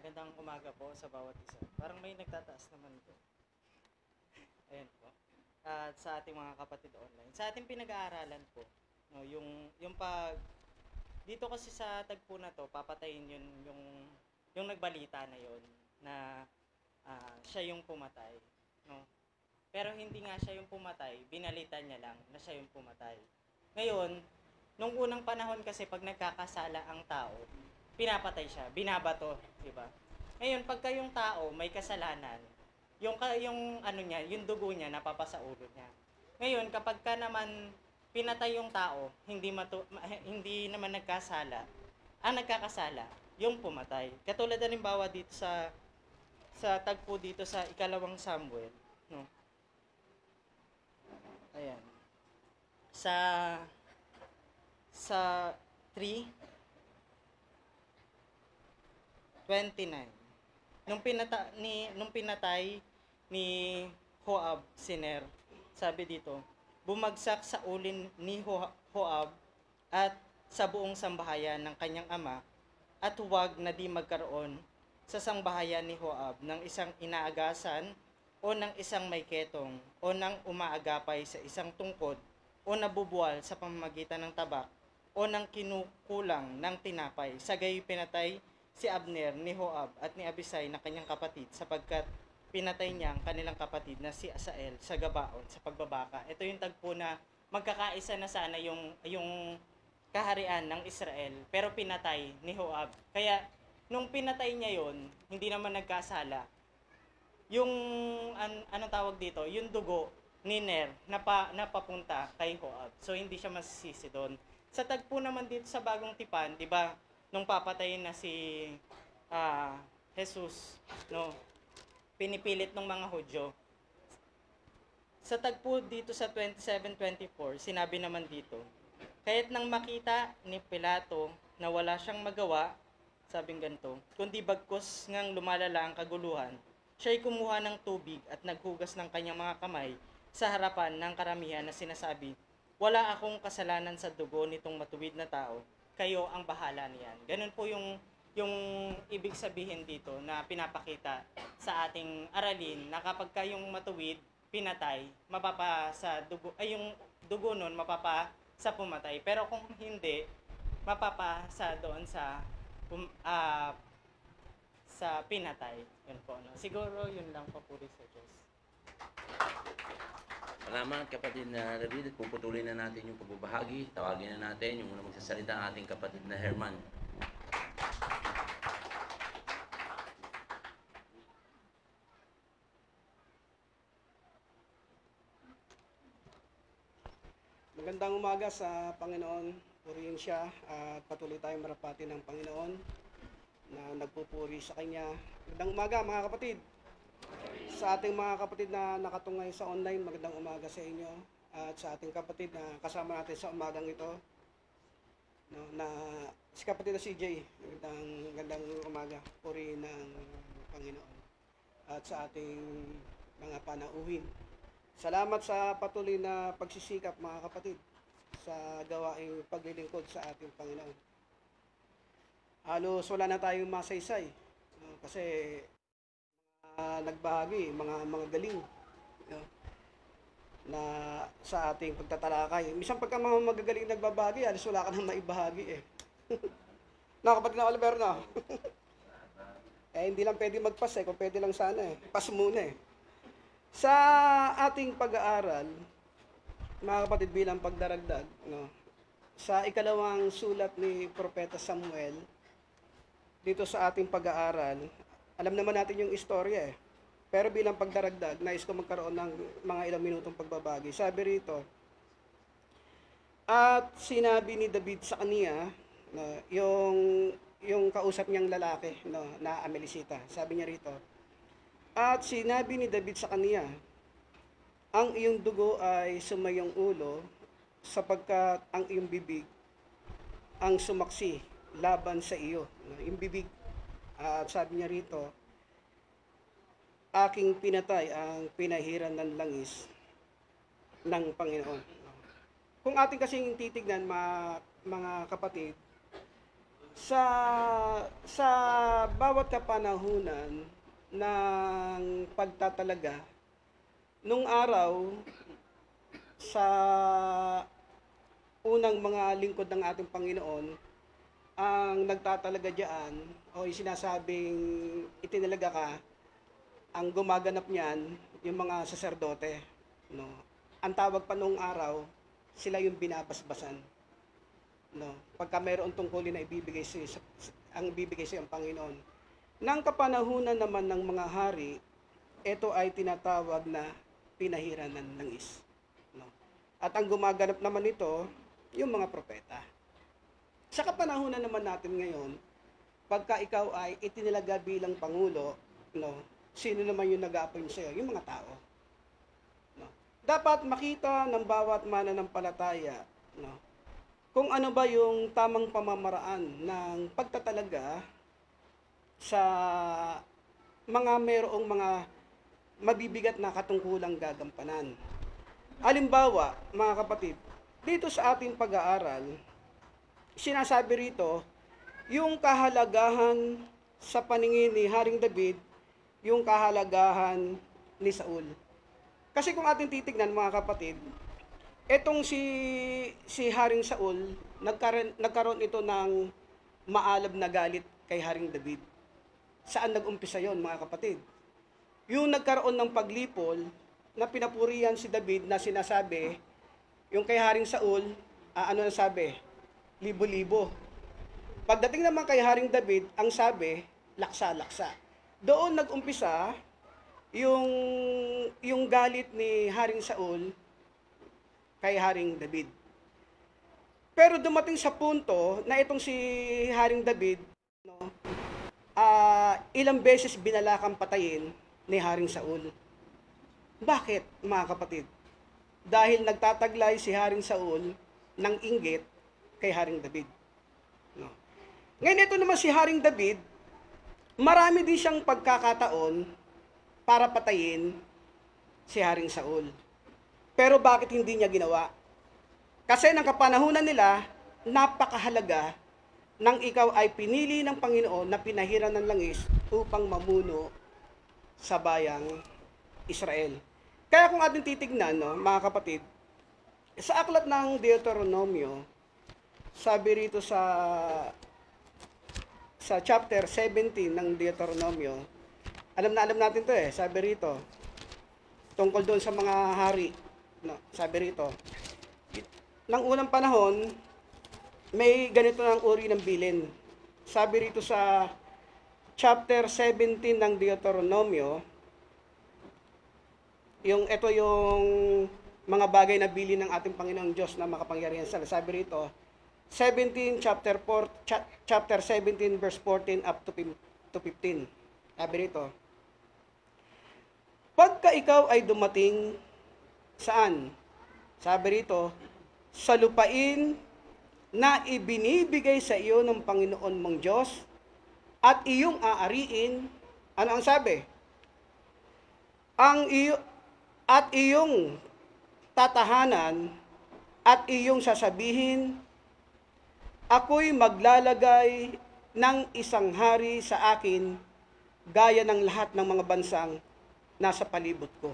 Magandang umaga po sa bawat isa. Parang may nagtataas naman po. Ayan po. At sa ating mga kapatid online. Sa ating pinag-aaralan po, no, yung pag dito kasi sa tagpo na to, papatayin yung nagbalita na yon na siya yung pumatay, no. Pero hindi nga siya yung pumatay, binalitan niya lang na siya yung pumatay. Ngayon, nung unang panahon kasi pag nagkakasala ang tao, pinapatay siya, binabato, di ba? Ngayon, pagka yung tao may kasalanan, yung ano niya, yung dugo niya napapasa ulo niya. Ngayon, kapag ka naman pinatay yung tao, hindi naman nagkasala, ang nagkakasala, yung pumatay. Katulad na limbawa dito sa tagpo dito sa ikalawang Samuel, no? Ayan. Sa sa 3:29. Nung pinatay ni Joab Siner, sabi dito, bumagsak sa ulin ni Joab at sa buong sambahayan ng kanyang ama, at huwag na di magkaroon sa sangbahayan ni Joab ng isang inaagasan o ng isang may ketong o ng umaagapay sa isang tungkod o nabubuwal sa pamamagitan ng tabak o ng kinukulang ng tinapay. Sa gayoy pinatay si Abner ni Joab at ni Abisai na kanyang kapatid, sapagkat pinatay niya ang kanilang kapatid na si Asael sa Gabaon sa pagbabaka. Ito yung tagpo na magkakaisa na sana yung kaharian ng Israel, pero pinatay ni Joab. Kaya nung pinatay niya yon, hindi naman nagkasala. Yung anong tawag dito, yung dugo ni Ner napapunta kay Joab. So hindi siya masisisi doon. Sa tagpo naman dito sa Bagong Tipan, 'di ba? Nung papatayin na si Jesus, no? Pinipilit ng mga Hudyo. Sa tagpo dito sa 27:24, sinabi naman dito, kaya't nang makita ni Pilato na wala siyang magawa, sabing ganito, kundi bagkus ngang lumalala ang kaguluhan, siya'y kumuha ng tubig at naghugas ng kanyang mga kamay sa harapan ng karamihan na sinasabi, wala akong kasalanan sa dugo nitong matuwid na tao, kayo ang bahala niyan. Ganun po yung ibig sabihin dito na pinapakita sa ating aralin na kapag kayong matuwid, pinatay, mapapa sa dugo, ay yung dugo nun mapapa sa pumatay. Pero kung hindi, mapapa sa doon sa pinatay. Yun po, no? Siguro yun lang po puri sa Diyos. Salamat kapatid na David, at puputuloy na natin yung pagbabahagi. Tawagin na natin yung unang magsasalita ang ating kapatid na Herman. Magandang umaga sa Panginoon. Purihin siya at patuloy tayong marapati ng Panginoon na nagpupuri sa Kanya. Magandang umaga mga kapatid. Sa ating mga kapatid na nakatungay sa online, magandang umaga sa inyo. At sa ating kapatid na kasama natin sa umagang ito, no, na si kapatid na CJ, magandang umaga. Purihin ng Panginoon. At sa ating mga panauhin. Salamat sa patuloy na pagsisikap mga kapatid sa gawaing paglilingkod sa ating Panginoon. Halos wala na tayong masaysay, kasi nagbahagi, mga galing, na sa ating pagtatalakay. Minsan pagka mga magagaling nagbabahagi, halos wala ka nang maibahagi eh. Kapatid na Oliver na. Hindi lang pwede magpas kung pwede lang sana Pas muna Sa ating pag-aaral, mga kapatid, bilang pagdaragdag, no, sa ikalawang sulat ni Propeta Samuel, dito sa ating pag-aaral, alam naman natin yung istorya pero bilang pagdaragdag, nais ko magkaroon ng mga ilang minutong pagbabagi. Sabi rito, at sinabi ni David sa kaniya, no, yung kausap niyang lalaki, no, na Amelisita, sabi niya rito, at sinabi ni David sa kaniya, ang iyong dugo ay sumayong ulo, sapagkat ang iyong bibig ang sumaksi laban sa iyo. Yung bibig, at sabi niya rito, aking pinatay ang pinahiran ng langis ng Panginoon. Kung ating kasing titignan mga kapatid, sa bawat kapanahunan ng pagtatalaga, nung araw, sa unang mga lingkod ng ating Panginoon, ang nagtatalaga diyan o yung sinasabing itinalaga ka, ang gumaganap niyan yung mga saserdote, no. Ang tawag pa nung araw, sila yung binabasbasan, no. Pagka mayroon tungkulin na ibibigay ang ibibigay sa ang Panginoon. Nang kapanahunan naman ng mga hari, ito ay tinatawag na pinahiran ng langis, no. At ang gumaganap naman nito, yung mga propeta. Sa kapanahunan naman natin ngayon, pagka ikaw ay itinilaga bilang pangulo, no, sino naman yung nag-a-appoint sa'yo? Yung mga tao, no. Dapat makita ng bawat mananampalataya, no, kung ano ba yung tamang pamamaraan ng pagtatalaga sa mga mayroong mga mabibigat na katungkulang gagampanan. Halimbawa, mga kapatid, dito sa ating pag-aaral, sinasabi rito, yung kahalagahan sa paningin ni Haring David, yung kahalagahan ni Saul. Kasi kung ating titignan, mga kapatid, etong si Haring Saul, nagkaroon ito ng maalab na galit kay Haring David. Saan nag-umpisa yon, mga kapatid? Yung nagkaroon ng paglipol, na pinapurihan si David na sinasabi, yung kay Haring Saul, ano na sabi? Libo-libo. Pagdating naman kay Haring David, ang sabi, laksa-laksa. Doon nag-umpisa yung galit ni Haring Saul kay Haring David. Pero dumating sa punto na itong si Haring David, no, ilang beses binalakang patayin ni Haring Saul. Bakit, mga kapatid? Dahil nagtataglay si Haring Saul ng inggit kay Haring David. No. Ngayon ito naman si Haring David, marami din siyang pagkakataon para patayin si Haring Saul. Pero bakit hindi niya ginawa? Kasi ng kapanahunan nila, napakahalaga nang ikaw ay pinili ng Panginoon na pinahiran ng langis upang mamuno sa bayang Israel. Kaya kung ating titignan, no, mga kapatid, sa aklat ng Deuteronomio, sabi rito sa chapter 17 ng Deuteronomio, alam natin to sabi rito, tungkol doon sa mga hari, no, sabi rito, nang unang panahon, may ganito ng uri ng bilin. Sabi rito sa chapter 17 ng Deuteronomio, ito yung mga bagay na bilin ng ating Panginoong Diyos na makapangyarihan sa. Sabi rito, 17 chapter 17 verse 14 up to 15. Sabi rito, pagka ikaw ay dumating saan? Sabi rito, sa lupain na ibinibigay sa iyo ng Panginoon mong Diyos at iyong aariin, ano ang sabi? At iyong tatahanan at iyong sasabihin, ako'y maglalagay ng isang hari sa akin gaya ng lahat ng mga bansang nasa palibot ko.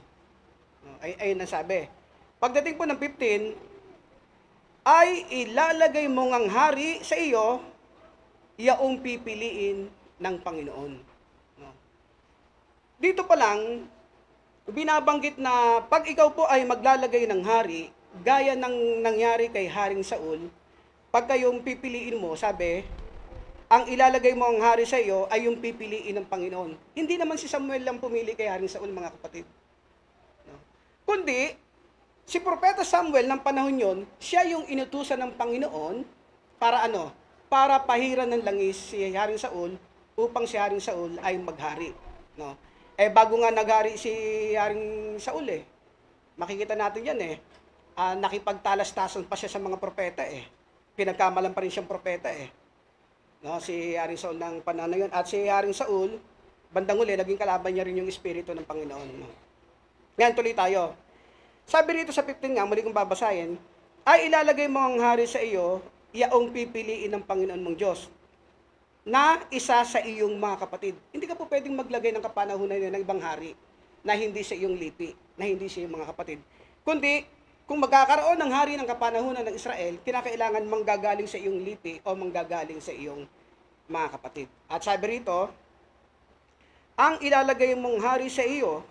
Ayun ang sabi. Pagdating po ng 15, ay ilalagay mo ngang hari sa iyo, yaong pipiliin ng Panginoon. Dito pa lang, binabanggit na pag ikaw po ay maglalagay ng hari, gaya ng nangyari kay Haring Saul, pagka yung pipiliin mo, sabi, ang ilalagay mo ang hari sa iyo ay yung pipiliin ng Panginoon. Hindi naman si Samuel lang pumili kay Haring Saul, mga kapatid. No? Kundi, si Propeta Samuel ng panahon yon, siya yung inutusan ng Panginoon para ano? Para pahiran ng langis si Haring Saul upang si Haring Saul ay maghari. No? Bago nga naghari si Haring Saul makikita natin yan nakipagtalas-tasan pa siya sa mga propeta Pinagkamalan pa rin siyang propeta No, si Haring Saul ng panahon na yun. At si Haring Saul, bandang uli, naging kalaban niya rin yung Espiritu ng Panginoon. No? Ngayon, tuloy tayo. Sabi rito sa 15 nga, muli kong babasahin, ay ilalagay mo ang hari sa iyo, yaong pipiliin ng Panginoon mong Diyos. na isa sa iyong mga kapatid. Hindi ka po pwedeng maglagay ng kapanahunan ng ibang hari na hindi sa iyong lipi, na hindi sa iyong mga kapatid. Kundi, kung magkakaroon ng hari ng kapanahunan ng Israel, kinakailangan manggagaling sa iyong lipi o manggagaling sa iyong mga kapatid. At sabi rito, ang ilalagay mong hari sa iyo,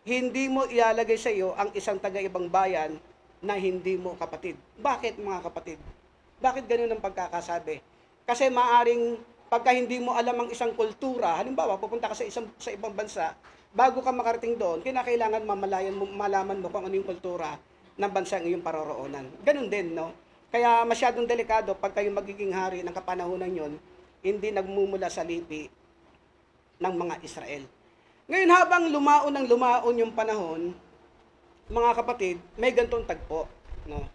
hindi mo ilalagay sa iyo ang isang taga-ibang bayan na hindi mo kapatid. Bakit mga kapatid? Bakit ganun ang pagkakasabi? Kasi maaring pagka hindi mo alam ang isang kultura, halimbawa pupunta ka sa ibang bansa, bago ka makarating doon, kinakailangan malaman mo kung ano yung kultura ng bansa ang iyong paroroonan. Ganun din, no? Kaya masyadong delikado pagka yung magiging hari ng kapanahunan yon, hindi nagmumula sa lipi ng mga Israel. Ngayon habang lumaon yung panahon, mga kapatid, may gantong tagpo, no?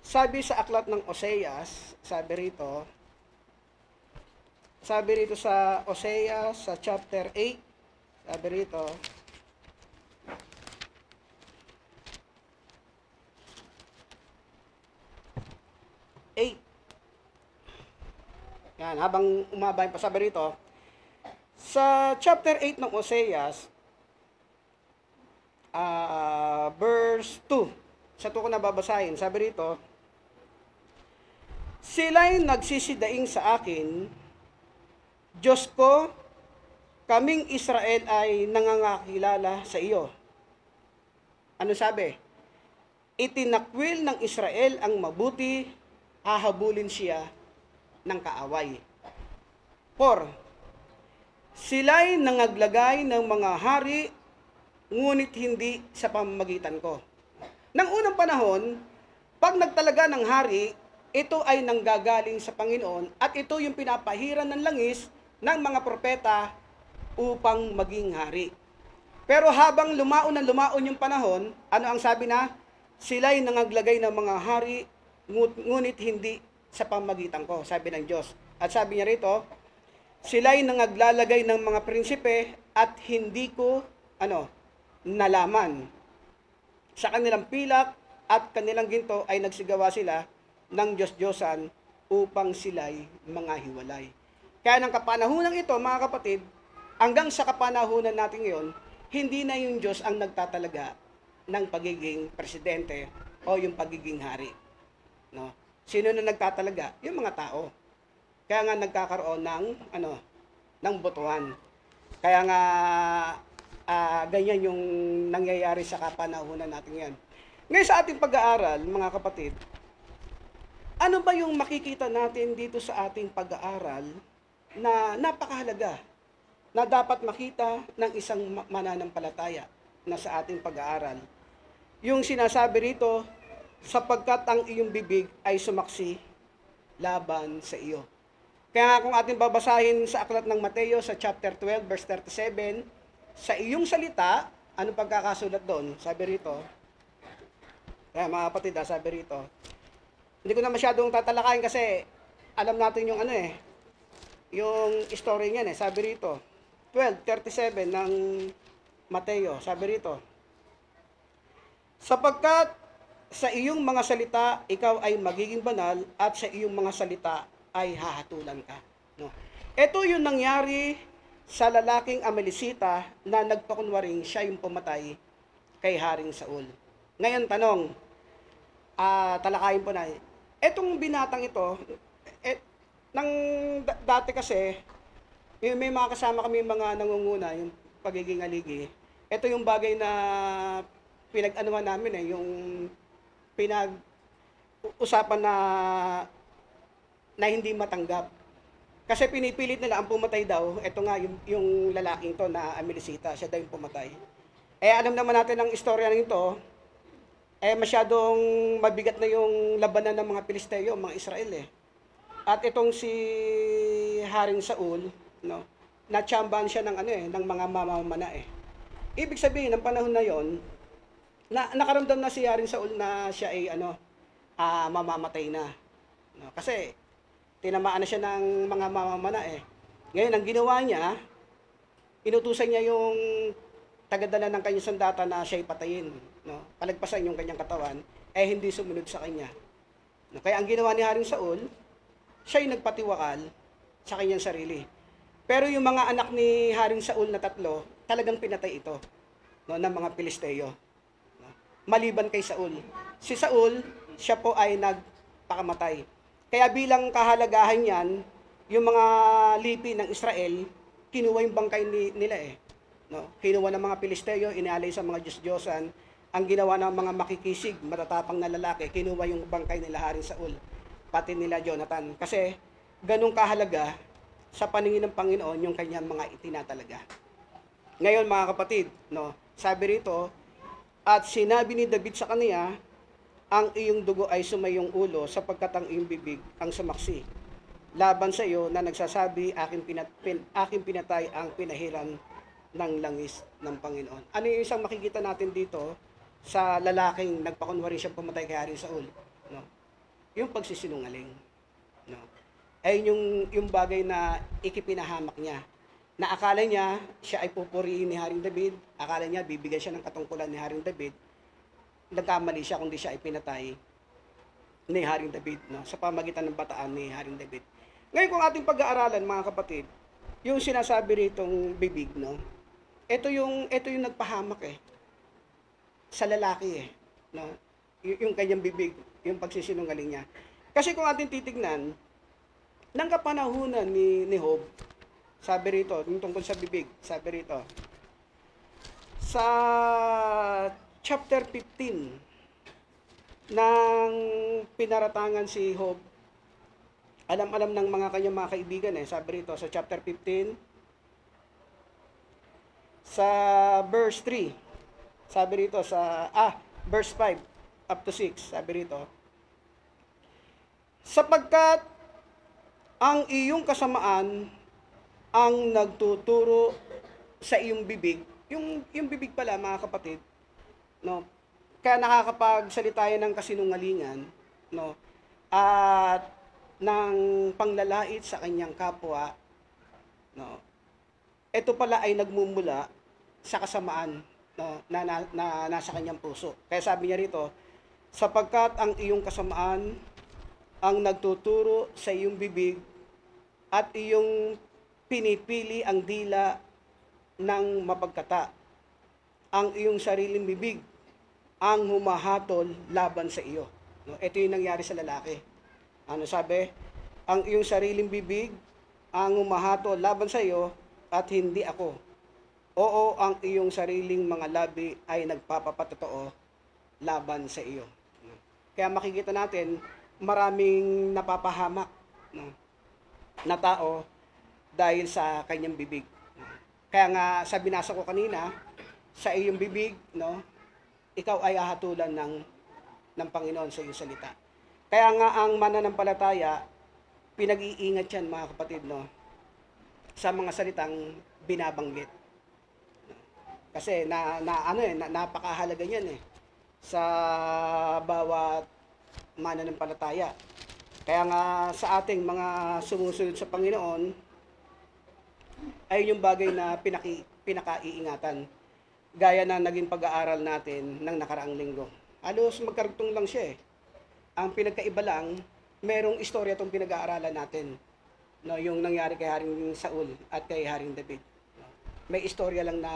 Sabi sa aklat ng Oseas, sabi rito sa Oseas sa chapter 8, sabi rito, yan, habang umabahin pa, sabi rito, sa chapter 8 ng Oseas, verse 2, sa ko na babasahin, sabi rito, sila'y nagsisidaing sa akin, Diyos ko, kaming Israel ay nangangakilala sa iyo. Ano sabi? Itinakwil ng Israel ang mabuti, hahabulin siya ng kaaway. 4. Sila'y nangaglagay ng mga hari, ngunit hindi sa pamamagitan ko. Nang unang panahon, pag nagtalaga ng hari, ito ay nanggagaling sa Panginoon at ito yung pinapahiran ng langis ng mga propeta upang maging hari. Pero habang lumaon yung panahon, ano ang sabi na? Sila'y nangaglagay ng mga hari, ngunit hindi sa pamagitan ko, sabi ng Diyos. At sabi niya rito, sila'y nangaglalagay ng mga prinsipe at hindi ko, nalaman. Sa kanilang pilak at kanilang ginto ay nagsigawa sila ng Diyos-Diyosan upang sila'y mga hiwalay. Kaya ng kapanahunan ito, mga kapatid, hanggang sa kapanahunan natin ngayon, hindi na yung Diyos ang nagtatalaga ng pagiging presidente o yung pagiging hari. No? Sino na nagtatalaga? Yung mga tao. Kaya nga nagkakaroon ng botohan. Kaya nga ganyan yung nangyayari sa kapanahunan natin yan. Ngayon sa ating pag-aaral, mga kapatid, ano ba yung makikita natin dito sa ating pag-aaral na napakahalaga na dapat makita ng isang mananampalataya na sa ating pag-aaral? Yung sinasabi rito, sapagkat ang iyong bibig ay sumaksi laban sa iyo. Kaya kung ating babasahin sa aklat ng Mateo sa chapter 12 verse 37, sa iyong salita, ano pagkakasulat doon? Sabi rito, kaya mga kapatid, sabi rito, hindi ko na masyadong tatalakayin kasi alam natin yung yung story niyan sabi rito, 12:37 ng Mateo, sabi rito, sapagkat sa iyong mga salita, ikaw ay magiging banal at sa iyong mga salita ay hahatulan ka. No? Ito yung nangyari sa lalaking Amalesita na nagpakunwaring siya yung pumatay kay Haring Saul. Ngayon tanong, talakayin po na, etong binatang ito, dati kasi, may mga kasama kami mga nangunguna, yung pagiging aligi, ito yung bagay na pinag-anuhan namin yung pinag-usapan na hindi matanggap. Kasi pinipilit nila ang pumatay daw, ito nga yung lalaking to na Amalesita, siya daw yung pumatay. Alam naman natin ang istorya nito, masyadong mabigat na yung labanan ng mga Pilisteo, mga Israel At itong si Haring Saul, natsambahan siya ng mga mamamana Ibig sabihin, ng panahon na yon, nakaramdam na si Haring Saul na siya ay mamamatay na. Kasi tinamaan na siya ng mga mamamana Ngayon, ang ginawa niya, inutusan niya yung tagadala ng kanyang sandata na siya'y patayin. Palagpasan yung kanyang katawan, hindi sumunod sa kanya. Kaya ang ginawa ni Haring Saul, siya'y nagpatiwakal sa kanyang sarili. Pero yung mga anak ni Haring Saul na 3, talagang pinatay ito, no, ng mga Pilisteo. No? Maliban kay Saul. Si Saul, siya po ay nagpakamatay. Kaya bilang kahalagahan yan, yung mga lipi ng Israel, kinuha yung bangkay nila eh. No? Kinuha ng mga Pilisteo, inalay sa mga Diyos-Diyosan. Ang ginawa ng mga makikisig, matatapang na lalaki, kinuha yung bangkay nila Haring Saul, pati nila Jonathan. Kasi ganun kahalaga sa paningin ng Panginoon yung kanyang mga itinatalaga. Ngayon mga kapatid, no, sabi rito, at sinabi ni David sa kaniya, ang iyong dugo ay sumayong ulo sapagkat ang iyong bibig ang sumaksi. Laban sa iyo na nagsasabi, aking pinatay ang pinahiran ng langis ng Panginoon. Ano yung isang makikita natin dito sa lalaking nagpakunwari siyang pumatay kay Haring Saul? No? Yung pagsisinungaling. No? Ay yung bagay na ikipinahamak niya. Na akala niya siya ay pupurihin ni Haring David, akala niya bibigyan siya ng katungkulan ni Haring David, nagkamali siya kundi siya ay pinatay ni Haring David, no? Sa pamagitan ng bataan ni Haring David. Ngayon kung ating pag-aaralan mga kapatid, yung sinasabi ritong bibig, no? Ito yung nagpahamak eh sa lalaki eh, no? Yung kanyang bibig, yung pagsisinungaling niya. Kasi kung ating titignan, nang kapanahunan ni Job, sabi rito, yung tungkol sa bibig, sabi rito, sa chapter 15 ng pinaratangan si Job, alam-alam ng mga kanyang mga kaibigan eh, sabi rito sa chapter 15, sa verse 3, sabi rito sa, verse 5 up to 6, sabi rito, sapagkat ang iyong kasamaan ang nagtuturo sa iyong bibig, yung bibig pala mga kapatid, no, kaya nakakapagsalita yan ng kasinungalingan, no, at ng panglalait sa kanyang kapwa, no, ito pala ay nagmumula sa kasamaan, no, na nasa kanyang puso. Kaya sabi niya rito, sapagkat ang iyong kasamaan ang nagtuturo sa iyong bibig at iyong pinipili ang dila ng mapagkata. Ang iyong sariling bibig ang humahatol laban sa iyo. No, ito yung nangyari sa lalaki. Ano sabi? Ang iyong sariling bibig ang humahatol laban sa iyo at hindi ako. Oo, ang iyong sariling mga labi ay nagpapapatotoo laban sa iyo. No? Kaya makikita natin maraming napapahamak, no, na tao dahil sa kanyang bibig. Kaya nga sa binasa ko kanina, sa iyong bibig, no, ikaw ay ahatulan ng Panginoon sa iyong salita. Kaya nga ang mananampalataya, pinag-iingat yan mga kapatid, no, sa mga salitang binabanggit. Kasi napakahalaga niyan eh sa bawat mananampalataya. Kaya nga sa ating mga sumusunod sa Panginoon, ay yung bagay na pinakaiingatan. Gaya na naging pag-aaral natin ng nakaraang linggo. Halos magkarugtong lang siya eh. Ang pinagkaiba lang, merong istorya itong pinag-aaralan natin. No, yung nangyari kay Haring Saul at kay Haring David. No, may istorya lang na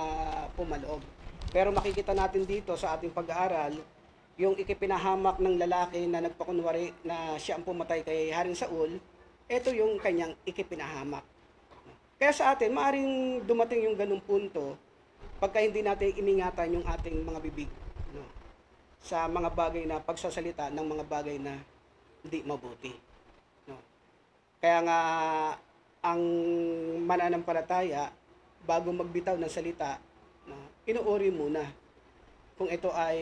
pumaloob. Pero makikita natin dito sa ating pag-aaral, yung ikipinahamak ng lalaki na nagpakunwari na siya ang pumatay kay Haring Saul, ito yung kanyang ikipinahamak. Kaya sa atin, maaaring dumating yung ganung punto pagka hindi natin iningatan yung ating mga bibig, no, sa mga bagay na pagsasalita ng mga bagay na hindi mabuti. No. Kaya nga, ang mananampalataya, bago magbitaw ng salita, no, inuuri muna kung ito ay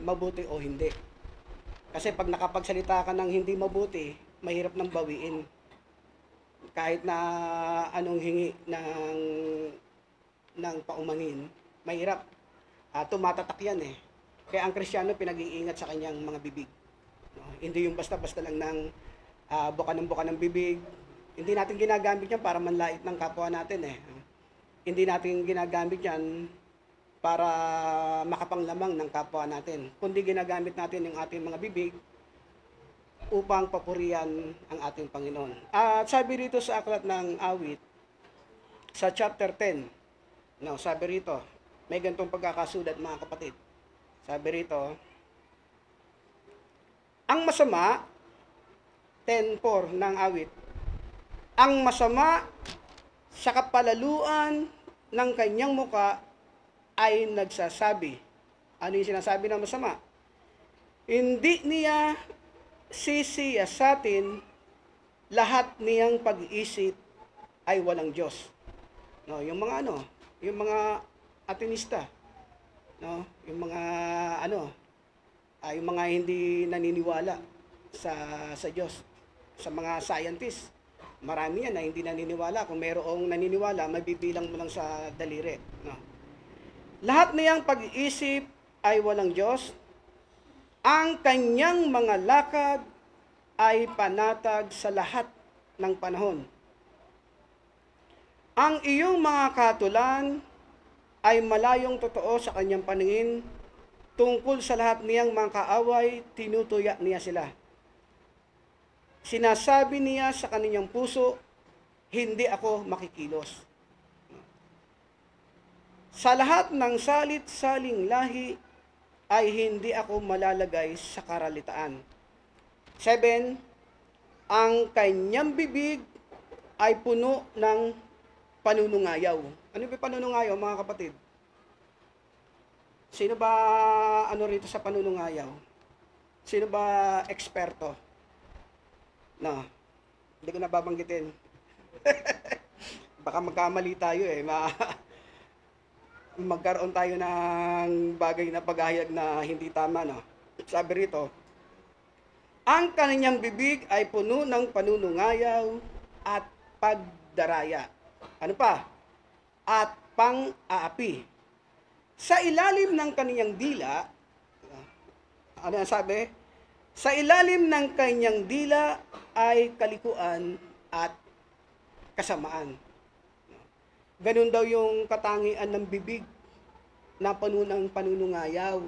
mabuti o hindi. Kasi pag nakapagsalita ka ng hindi mabuti, mahirap nang bawiin. Kahit na anong hingi ng paumanhin, mahirap. Tumatatak yan eh. Kaya ang Kristiyano pinag-iingat sa kanyang mga bibig. No? Hindi yung basta-basta lang ng buka ng bibig. Hindi natin ginagamit yan para manlait ng kapwa natin eh. Hindi natin ginagamit yan para makapanglamang ng kapwa natin. Kundi ginagamit natin yung ating mga bibig upang papurihan ang ating Panginoon. At sabi rito sa aklat ng awit, sa chapter 10, no, sabi rito, may ganitong pagkakasulat mga kapatid. Sabi rito, ang masama, 10:4 ng awit, ang masama sa kapalaluan ng kanyang muka ay nagsasabi. Ano yung sinasabi ng masama? Hindi niya sisiyasatin, lahat niyang pag-iisip ay walang Diyos. No, yung mga yung mga ateista, no, yung mga yung mga hindi naniniwala sa Diyos, sa mga scientists. Marami yan na hindi naniniwala. Kung mayroong naniniwala, mabibilang mo lang sa daliri. No. Lahat niyang pag-iisip ay walang Diyos. Ang kanyang mga lakad ay panatag sa lahat ng panahon. Ang iyong mga katulan ay malayong totoo sa kanyang paningin. Tungkol sa lahat niyang mga kaaway, tinutuya niya sila. Sinasabi niya sa kanyang puso, hindi ako makikilos. Sa lahat ng salit-saling lahi, ay hindi ako malalagay sa karalitaan. 7, ang kanyang bibig ay puno ng panunungayaw. Ano ba panunungayaw, mga kapatid? Sino ba rito sa panunungayaw? Sino ba eksperto? No, hindi ko nababanggitin. Baka magkamali tayo magkaroon tayo ng bagay na paghahayag na hindi tama, no? Sabi rito, ang kanyang bibig ay puno ng panunungayaw at pagdaraya. Ano pa? At pang-aapi. Sa ilalim ng kanyang dila, ano ang sabi? Sa ilalim ng kanyang dila ay kalikuan at kasamaan. Ganun daw yung katangian ng bibig na puno ng panunungayaw,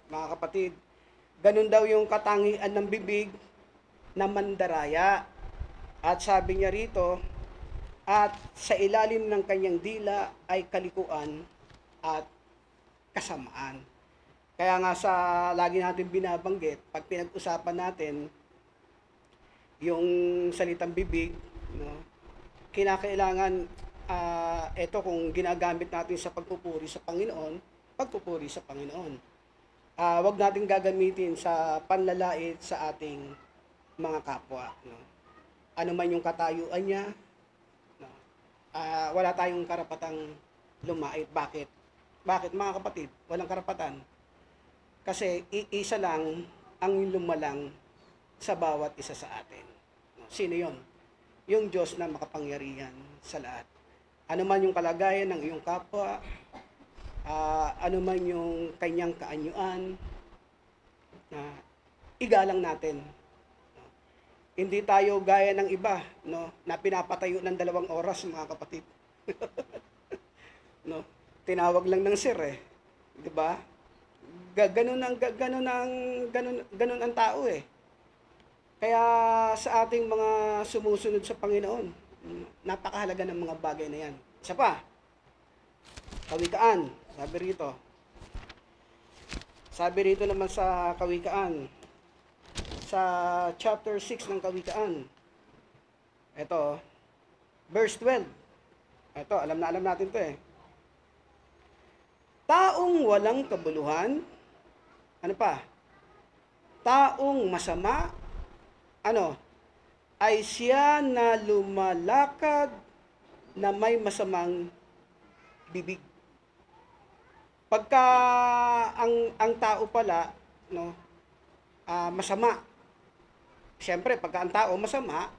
mga kapatid. Ganun daw yung katangian ng bibig na mandaraya. At sabi niya rito, at sa ilalim ng kanyang dila ay kalikuan at kasamaan. Kaya nga sa lagi natin binabanggit, pag pinag-usapan natin yung salitang bibig, no, kinakailangan ito kung ginagamit natin sa pagpupuri sa Panginoon, pagpupuri sa Panginoon. Wag natin gagamitin sa panlalait sa ating mga kapwa. No? Ano man yung katayuan niya, no? Wala tayong karapatang lumait. Bakit? Bakit, mga kapatid? Walang karapatan. Kasi iisa lang ang lumalang sa bawat isa sa atin. No? Sino yon? Yung Diyos na makapangyarihan sa lahat. Ano man yung kalagayan ng iyong kapwa, ano man yung kanyang kaanyuan, igalang natin. No? Hindi tayo gaya ng iba, no, na pinapatayo ng 2 oras, mga kapatid. No? Tinawag lang ng sir 'di ba? Ganun ang tao Kaya sa ating mga sumusunod sa Panginoon, napakahalaga ng mga bagay na yan. Isa pa, Kawikaan, sabi rito naman sa Kawikaan, sa chapter 6 ng Kawikaan, ito, verse 12, ito, alam natin to Taong walang kabuluhan, ano pa? Taong masama, ay siya na lumalakad na may masamang bibig. Pagka ang tao pala, no, masama. Siyempre, pagka ang tao masama,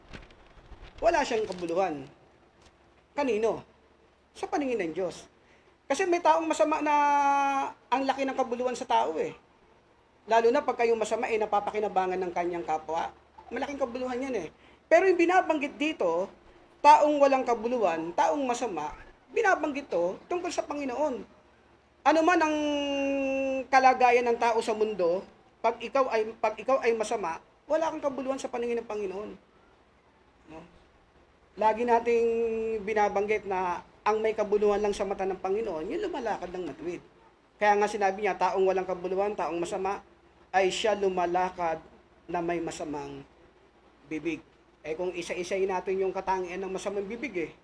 wala siyang kabuluhan. Kanino? Sa paningin ng Diyos. Kasi may taong masama na ang laki ng kabuluhan sa tao Lalo na pagka yung masama napapakinabangan ng kanyang kapwa. Malaking kabuluhan yan Pero yung binabanggit dito, taong walang kabuluhan, taong masama, binabanggit to tungkol sa Panginoon. Ano man ang kalagayan ng tao sa mundo, pag ikaw ay masama, wala kang kabuluhan sa paningin ng Panginoon. No? Lagi nating binabanggit na ang may kabuluhan lang sa mata ng Panginoon, yung lumalakad ng matuwid. Kaya nga sinabi niya, taong walang kabuluhan, taong masama, ay siya lumalakad na may masamang bibig. Eh kung isa-isayin natin yung katangian ng masamang bibig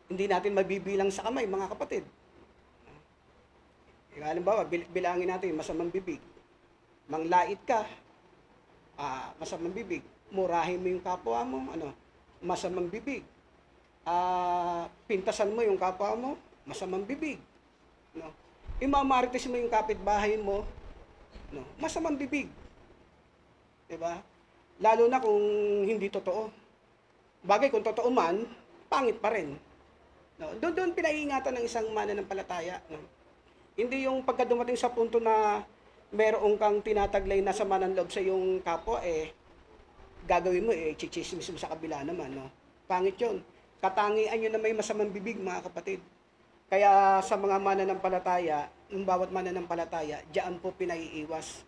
hindi natin mabibilang sa kamay, mga kapatid. Halimbawa, bilangin natin masamang bibig. Manglait ka, masamang bibig. Murahin mo yung kapwa mo, masamang bibig. Pintasan mo yung kapwa mo, masamang bibig. No? Imamarites mo yung kapitbahay mo, masamang bibig. Diba? Lalo na kung hindi totoo. Bagay kung totoo man, pangit pa rin. No? Doon pinaiingatan ng isang mananampalataya. No? Hindi yung pagka dumating sa punto na meron kang tinataglay na sama ng loob sa yung kapwa, gagawin mo, chichismis mo sa kabila naman. No? Pangit yun. Katangian yun na may masamang bibig, mga kapatid. Kaya sa mga mananampalataya, ng bawat mananampalataya, diyan po pinaiiwas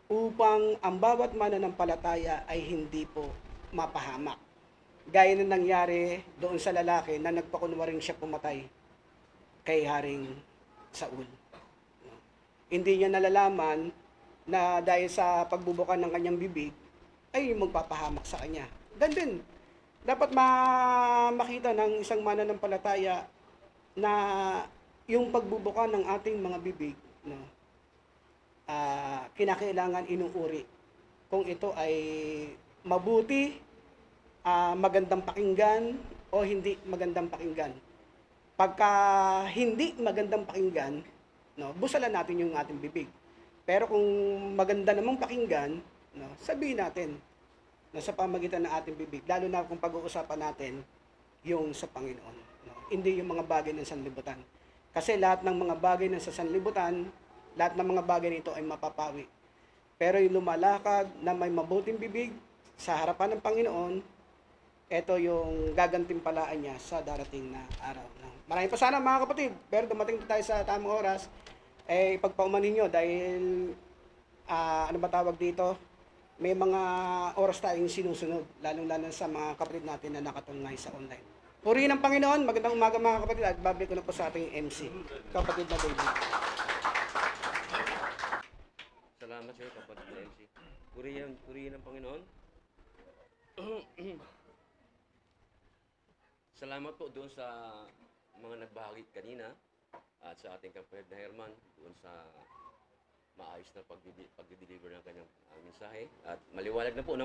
upang ang bawat mananampalataya ay hindi po mapahamak. Gaya na nangyari doon sa lalaki na nagpakunwaring siya pumatay kay Haring Saul. Hindi niya nalalaman na dahil sa pagbubukan ng kanyang bibig ay magpapahamak sa kanya. Ganun din, dapat makita ng isang mananampalataya na yung pagbubuka ng ating mga bibig, kinakailangan inuuri kung ito ay mabuti, magandang pakinggan o hindi magandang pakinggan. Pagka hindi magandang pakinggan, busalan natin yung ating bibig. Pero kung maganda namang pakinggan, sabihin natin sa pamagitan ng ating bibig, lalo na kung pag-uusapan natin yung sa Panginoon. Hindi yung mga bagay ng sanlibutan. Kasi lahat ng mga bagay ng sa sanlibutan, lahat ng mga bagay nito ay mapapawi. Pero yung lumalakad na may mabuting bibig sa harapan ng Panginoon, ito yung gagantimpalaan niya sa darating na araw. Maraming pa sana, mga kapatid, pero dumating tayo sa tamang oras, ipagpaumanin nyo dahil, ano ba tawag dito, may mga oras tayong sinusunod, lalong-lalo sa mga kapatid natin na nakatungay sa online. Purihin ng Panginoon, magandang umaga mga kapatid, at babalik ko na po sa ating MC, kapatid na David. Salamat sa'yo, kapatid na MC. Purihin ng Panginoon. Salamat po doon sa mga nagbahagi kanina at sa ating kapatid na Herman doon sa maayos na pag-deliver ng kanyang mensahe. At maliwanag na po,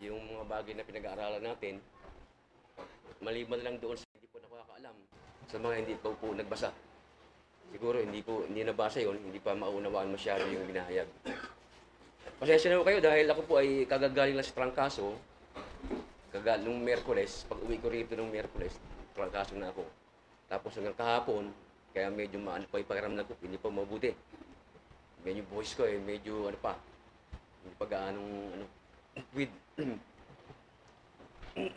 yung mga bagay na pinag-aaralan natin, maliban lang doon sa hindi po nakakaalam, sa mga hindi po nagbasa. Siguro hindi nabasa yon, hindi pa maunawaan masyado yung binahayag. Pasensya na po kayo dahil ako po ay kagagaling lang sa trangkaso. Nung Miyerkules, pag uwi ko rito nung Miyerkules, trangkaso na ako. Tapos hanggang kahapon, kaya medyo maano pa yung pakiramdam ko, hindi pa mabuti. Medyo voice ko medyo hindi pa gaanong with.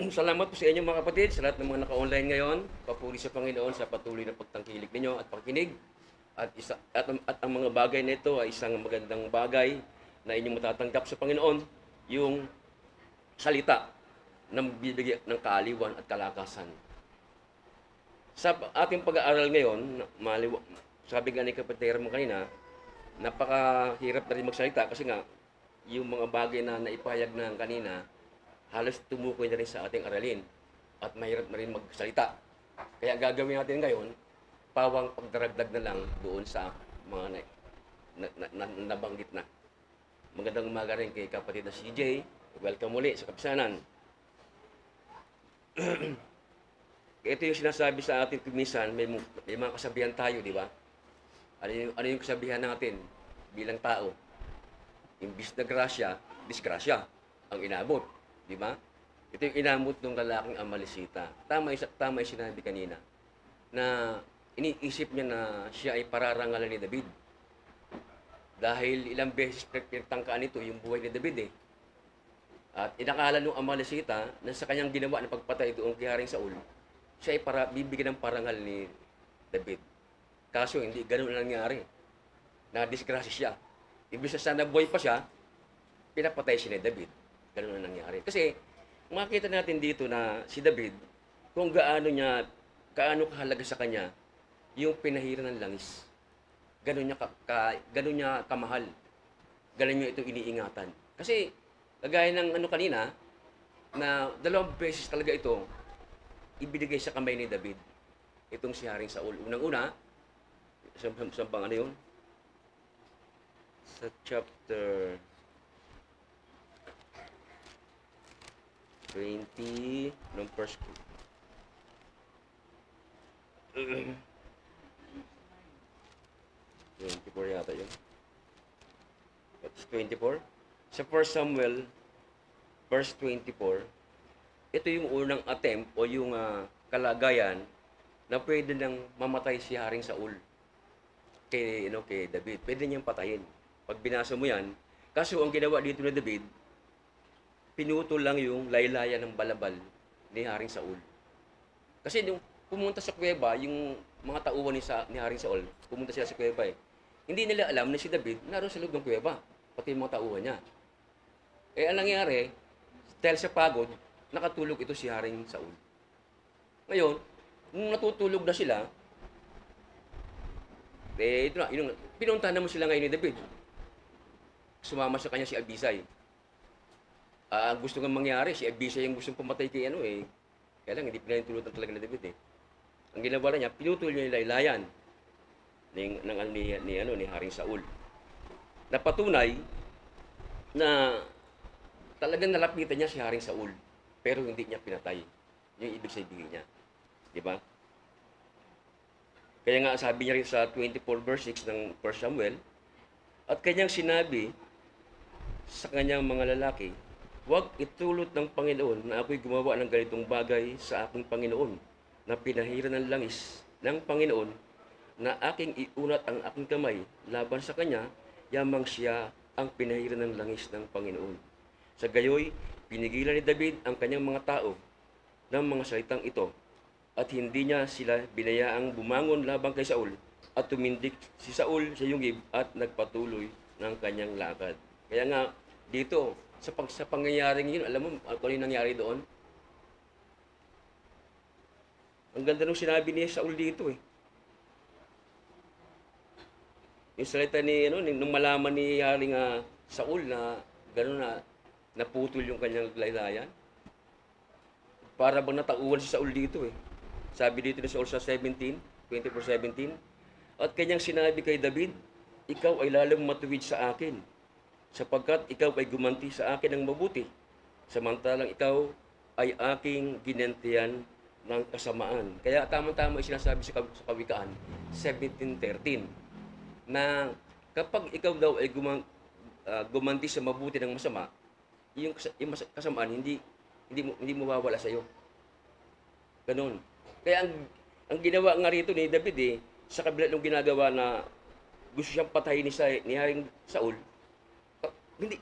Salamat po sa inyo mga kapatid, sa lahat ng mga naka-online ngayon. Papuri sa Panginoon sa patuloy na pagtangkilik ninyo at pakikinig. At ang mga bagay na ito ay isang magandang bagay na inyong matatanggap sa Panginoon, yung salita ng bibigyan ng kaaliwan at kalakasan. Sa ating pag-aaral ngayon, sabi nga ni kapatid mo kanina, napakahirap na rin magsalita kasi nga, yung mga bagay na naipahayag na kanina, halos tumukoy na rin sa ating aralin at mahirap na rin magsalita. Kaya gagawin natin ngayon, pawang pagdaragdag na lang doon sa mga nabanggit na. Magandang umaga rin kay kapatid na CJ. Welcome muli sa Kapisanan. Ito yung sinasabi sa atin minsan, may mga kasabihan tayo, di ba? Ano yung kasabihan natin bilang tao? Imbis na grasya, disgrasya ang inabot. Di ba? Ito yung inamot ng lalaking Amalesita. Tama yung sinabi kanina na iniisip niya na siya ay pararangalan ni David. Dahil ilang beses pinagtangkaan ito yung buhay ni David At inakala ng Amalesita na sa kanyang ginawa na pagpatay doon kay Haring Saul, siya ay bibigyan ng parangal ni David. Kaso hindi ganun ang nangyari. Na-disgrasya siya. Ibig sa sana buhay pa siya, pinapatay siya ni David. Ganun ang nangyari. Kasi makita natin dito na si David, kung gaano kahalaga sa kanya yung pinahiran ng langis. Ganun niya kamahal. Ganun niya ito iniingatan. Kasi kagaya ng ano kanina, na 2 beses talaga ito ibinigay sa kamay ni David. Itong si Haring Saul. Unang-una, sa bang ano yun? Sa chapter 20 ng first 24 yata yun. That's 24. Sa 1 Samuel, verse 24, ito yung unang attempt o yung kalagayan na pwede nang mamatay si Haring Saul kay David. Pwede niyang patayin. Pag binasa mo yan, kaso ang ginawa dito ni David, pinutol lang yung laylayan ng balabal ni Haring Saul. Kasi nung pumunta sa kuweba, yung mga tauhan ni Haring Saul, pumunta sila sa kuweba eh. Hindi nila alam na si David naroon sa loob ng kuweba, pati yung mga tauhan niya. Eh, ang nangyari, dahil sa pagod, nakatulog ito si Haring Saul. Ngayon, nung natutulog na sila, ito na, pinuntahan naman sila ngayon ni David. Sumama sa kanya si Abisai. Gusto nga mangyari, si Abisai yung gustong pumatay kay kaya lang, hindi pinahintulutan talaga ni David eh. Ang ginawa niya, pinutol niya yung laylayan ni Haring Saul. Napatunay na talagang nalapitan niya si Haring Saul, pero hindi niya pinatay. Yung ibig sabihin niya. Di ba? Kaya nga sabi niya rin sa 24 verse 6 ng 1 Samuel, at kanyang sinabi sa kanyang mga lalaki, huwag itulot ng Panginoon na ako'y gumawa ng ganitong bagay sa aking Panginoon, na pinahiran ng langis ng Panginoon, na aking iunat ang aking kamay laban sa kanya, yamang siya ang pinahiran ng langis ng Panginoon. Sa gayoy, pinigilan ni David ang kanyang mga tao ng mga salitang ito, at hindi niya sila binayaang bumangon labang kay Saul, at tumindik si Saul sa yungib at nagpatuloy ng kanyang lakad. Kaya nga, dito, sa pangyayaring yun, alam mo kung ano nangyari doon? Ang ganda nung sinabi ni Saul dito eh. Yung salita nung malaman ni Haring Saul na gano'n na naputol yung kanyang laylayan. Para bang natauhan si Saul dito eh. Sabi dito ni Saul sa 24:17, at kanyang sinabi kay David, ikaw ay lalong matuwid sa akin, sapagkat ikaw ay gumanti sa akin ng mabuti, samantalang ikaw ay aking ginantian ng kasamaan. Kaya tama-tama ay sinasabi sa Kawikaan 17:13, na kapag ikaw daw ay gumanti sa mabuti ng masama, yung kasamaan hindi mawawala sa iyo. Ganon. Kaya ang ginawa nga rito ni David sa kabila ng ginagawa na gusto siyang patayin ni Haring Saul,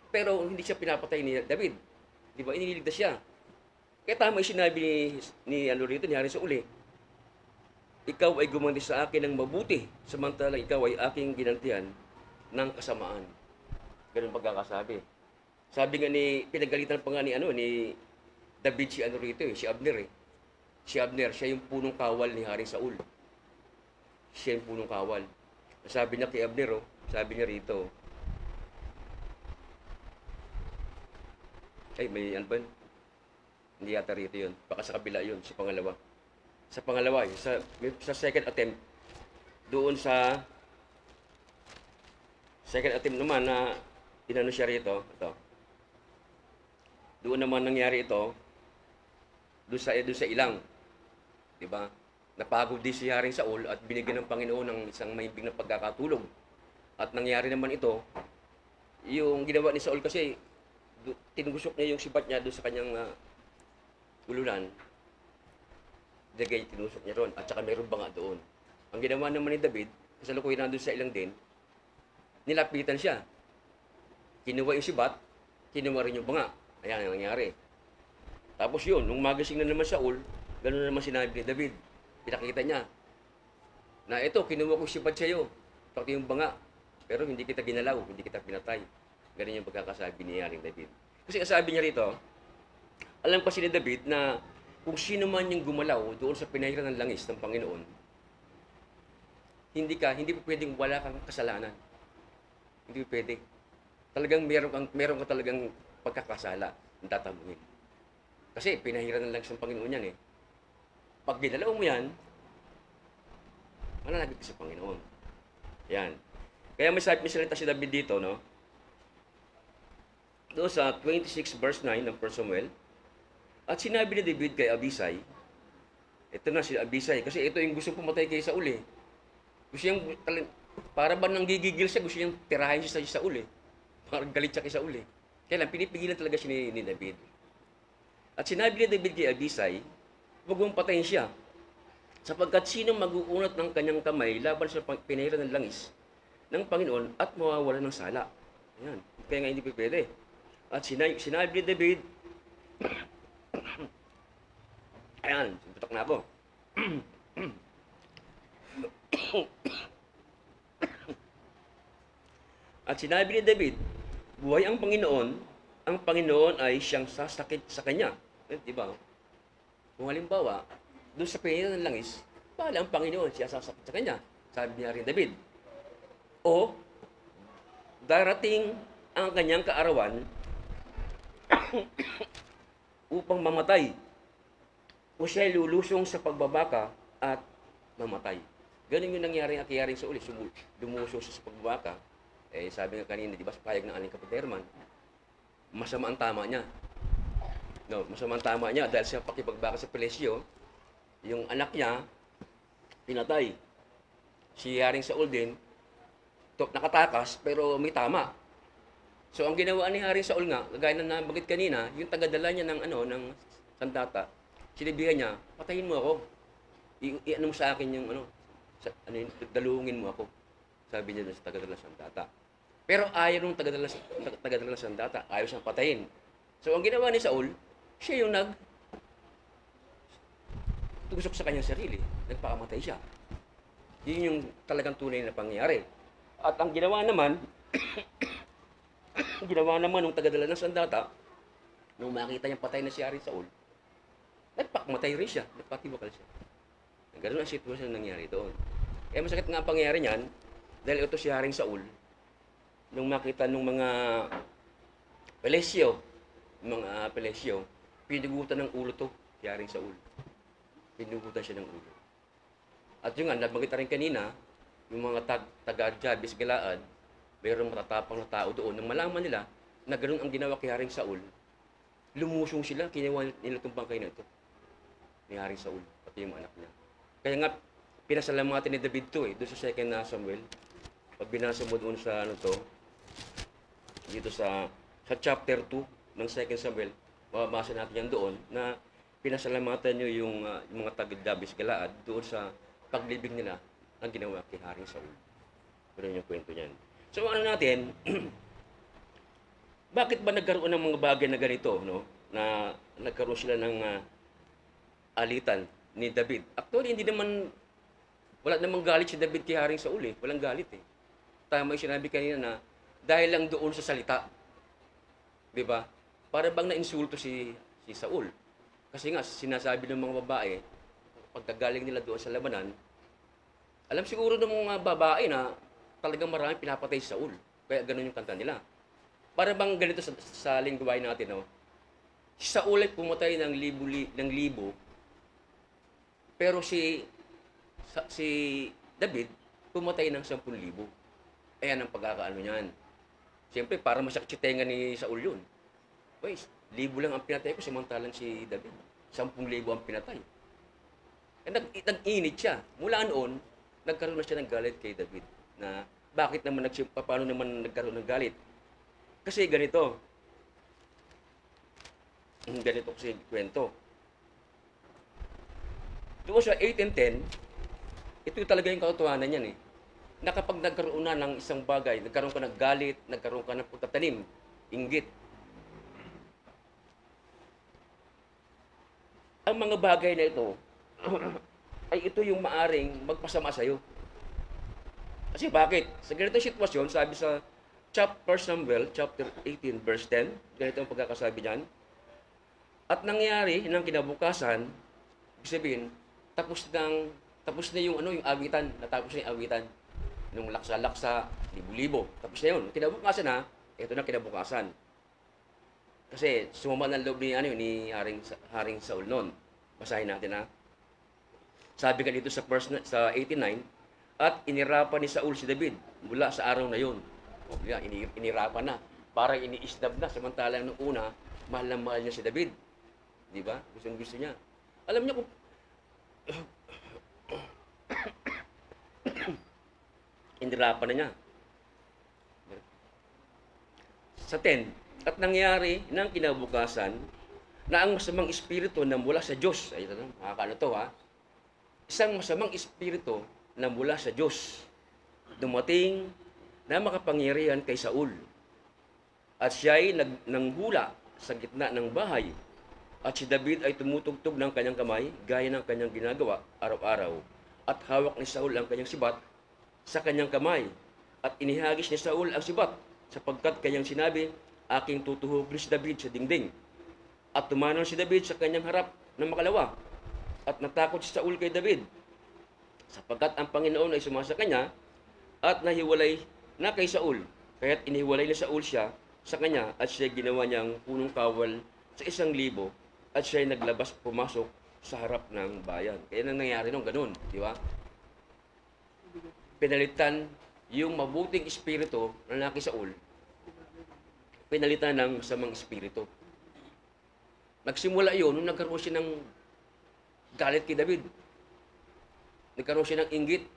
pero hindi siya pinapatay ni David. Di ba? Iniligtas siya. Kaya tama yung sinabi ni Haring Saul ikaw ay gumanti sa akin ng mabuti, samantalang ikaw ay aking ginantian ng kasamaan. Ganun pagkakasabi. Sabi nga pinagalitan pa nga ni David si Abner. Si Abner, siya yung punong kawal ni Haring Saul. Siya yung punong kawal. Sabi niya kay Abner, sabi niya rito, may ano ba? Hindi yata rito yun. Baka sa kabila yun, sa pangalawa. Sa pangalawa, sa second attempt, doon sa second attempt naman na inano siya rito, ito. Doon naman nangyari ito, doon sa ilang. Diba? Napagod din si Haring Saul at binigyan ng Panginoon ng isang mahimbing na pagkakatulog. At nangyari naman ito, yung ginawa ni Saul kasi, tinugusok niya yung sibat niya doon sa kanyang ulunan. Tinusok niya ron, at saka mayroon banga doon. Ang ginawa naman ni David, kasalukuyan na doon sa ilang din, nilapitan siya. Kinuha yung sibat, kinuha rin yung banga. Ayan ang nangyari. Tapos yun, nung magising na naman Saul, gano'n naman sinabi ni David. Pinakita niya na ito, kinuha ko sibat sa'yo, pati yung banga, pero hindi kita ginalaw, hindi kita pinatay. Ganun yung pagkakasabi ni Haring David. Kasi ang sabi niya rito, alam kasi ni David na kung sino man yung gumalaw doon sa pinahiran ng langis ng Panginoon, hindi po pwedeng wala kang kasalanan. Hindi po pwede. Talagang meron ka talagang pagkakasala na tatanungin. Kasi pinahiran ng langis ng Panginoon yan eh. Pag ginalaw mo yan, mananagit ka sa Panginoon. Yan. Kaya may salita si David dito, no? Doon sa 26 verse 9 ng 1 Samuel, at sinabi ni David kay Abisai, ito na si Abisai, kasi ito yung gusto pumatay kay Saul eh. Gusto niyang, para ba nang gigigil siya, gusto niyang tirahin siya sa Saul eh. Parang galit siya kay Saul eh. Kaya lang, pinipigilan talaga siya ni David. At sinabi ni David kay Abisai, huwag mong patayin siya. Sapagkat sino mag-uunat ng kanyang kamay laban sa pinahiran ng langis ng Panginoon at mawawala ng sala. Ayan. Kaya nga hindi pwede. At sinabi ni David, ayan, putak na ako. At sinabi ni David, buhay ang Panginoon ay siyang sasakit sa kanya. Diba? Kung halimbawa, doon sa pinahiran ng langis, bahala ang Panginoon, siya sasakit sa kanya. Sabi niya rin David. O, darating ang kanyang kaarawan upang mamatay. O siya lulusong sa pagbabaka at mamatay. Ganun yung nangyari kay Haring Saul. Lumusong siya sa pagbabaka. Eh, sabi nga kanina, di ba, sa payag ng aling kapatid Herman, masama ang tama niya. No, masama ang tama niya dahil siya pakipagbaka sa Pelesio, yung anak niya, pinatay. Si Haring Saul din, nakatakas, pero may tama. So, ang ginawa ni Haring Saul nga, gaya na nabanggit kanina, yung tagadala niya ng sandata, sinabihan niya, patayin mo ako. I-ano mo sa akin yung dalungin mo ako. Sabi niya sa tagadala ng sandata. Pero ayaw nung tagadala ng sandata, ayaw siyang patayin. So, ang ginawa ni Saul, siya yung tusok sa kanyang sarili. Nagpakamatay siya. Yun yung talagang tunay na pangyayari. At ang ginawa naman nung tagadala ng sandata, nung makita niyang patay na si Haring Saul, nagpakamatay rin siya, nagpatibakal siya. Ganun ang sitwasyon na nangyari doon. Kaya masakit nga ang pangyayari niyan, dahil ito si Haring Saul, nung makita nung mga Pelesio, pinugutan ng ulo to, si Haring Saul. Pinugutan siya ng ulo. At yung nga, nabanggit na rin kanina, yung mga taga-Jabes, Galaad, mayroong matatapang na tao doon. Nang malaman nila na ganun ang ginawa kay Haring Saul, lumusong sila, kinuha nila itong bangkay na ito ni Haring Saul, pati yung anak niya. Kaya nga, pinasalamatan ni David to doon sa 2 Samuel. Pag binasa mo doon sa dito sa chapter 2 ng 2 Samuel, mababasa natin yan doon, na pinasalamatan nyo yung mga taga-Jabes, Galaad doon sa paglibing nila ang ginawa kay Haring Saul. Ganun yung kwento niyan. So ano natin, bakit ba nagkaroon ng mga bagay na ganito, no? Na nagkaroon sila ng alitan ni David. Actually, wala namang galit si David kay Haring Saul eh. Walang galit eh. Tama yung sinabi kanina na dahil lang doon sa salita. 'Di ba? Para bang na-insulto si Saul. Kasi nga, sinasabi ng mga babae, pagkagaling nila doon sa labanan, alam siguro ng mga babae na talagang marami pinapatay si Saul. Kaya ganun yung kanta nila. Para bang ganito sa lingwahe natin, no? Si Saul ay pumatay ng libo, pero si David pumatay ng 10,000. Ayan ang pagkakaano niyan. Siyempre, para masakit tenga ni Saul yun. Uy, 1,000 lang ang pinatay ko, samantalang si David, 10,000 ang pinatay. Nag-init siya. Mula noon, nagkaroon na siya ng galit kay David. Na paano naman nagkaroon ng galit? Kasi ganito. Ganito kasi kwento. Doon sa 8 and 10, ito talaga yung katotohanan niyan eh. Na kapag nagkaroon na ng isang bagay, nagkaroon ka ng galit, nagkaroon ka ng pagtatanim, inggit. Ang mga bagay na ito, ay ito yung maaring magpasama sa'yo. Kasi bakit? Sa ganitong sitwasyon, sabi sa 1 Samuel chapter 18 verse 10, ganito ang pagkakasabi diyan. At nangyari ng kinabukasan, ibig sabihin, tapos na yung yung awitan, natapos na yung awitan. Nung laksa-laksa, libo-libo. Tapos na yun. Kinabukasan na, ito na kinabukasan. Kasi sumama ng loob ni Haring Saul noon. Basahin natin ha. Sabi ka dito sa 89, at inirapan ni Saul si David mula sa araw na yun. O, inirapan na. Parang iniisdab na. Samantalang nung una, mahal na mahal niya si David. Di ba? Gusto niya. Alam niyo kung inirapan na niya. Sa 10, at nangyari ng kinabukasan na ang masamang espiritu na mula sa Diyos, ay ito na, makakaano to ha, isang masamang espiritu na mula sa Diyos dumating na makapangyarihan kay Saul. At siya ay nanghula sa gitna ng bahay, at si David ay tumutugtog ng kanyang kamay gaya ng kanyang ginagawa araw-araw, at hawak ni Saul ang kanyang sibat sa kanyang kamay, at inihagis ni Saul ang sibat sapagkat kanyang sinabi, aking tutuhugin si David sa dingding. At tumanon si David sa kanyang harap ng makalawa, at natakot si Saul kay David sapagkat ang Panginoon ay sumasa kanya at nahiwalay na kay Saul. Kaya't inihiwalay ni Saul siya sa kanya, at siya ginawa niyang punong kawal sa 1,000, at siya ay naglabas pumasok sa harap ng bayan. Kaya nang nangyari nung ganun, di ba? Pinalitan yung mabuting espiritu na naki Saul, pinalitan ng masamang espiritu. Nagsimula yun nung nagkaroon siya ng galit kay David. Nagkaroon siya ng inggit.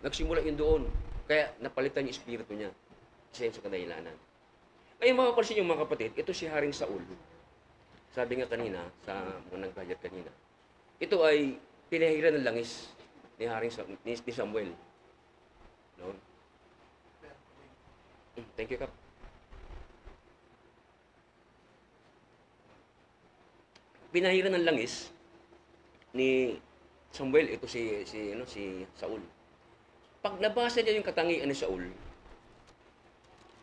Nagsimula yun doon. Kaya napalitan yung espiritu niya. Isa sa kadahilanan. Kaya mapapansin yung mga kapatid, ito si Haring Saul. Sabi nga kanina, sa mga nagbayad kanina, ito ay pinahiran ng langis ni Samuel. No? Thank you, Kap. Pinahiran ng langis ni Samuel, ito si Saul. Pag nabasa niya yung katangian ni Saul,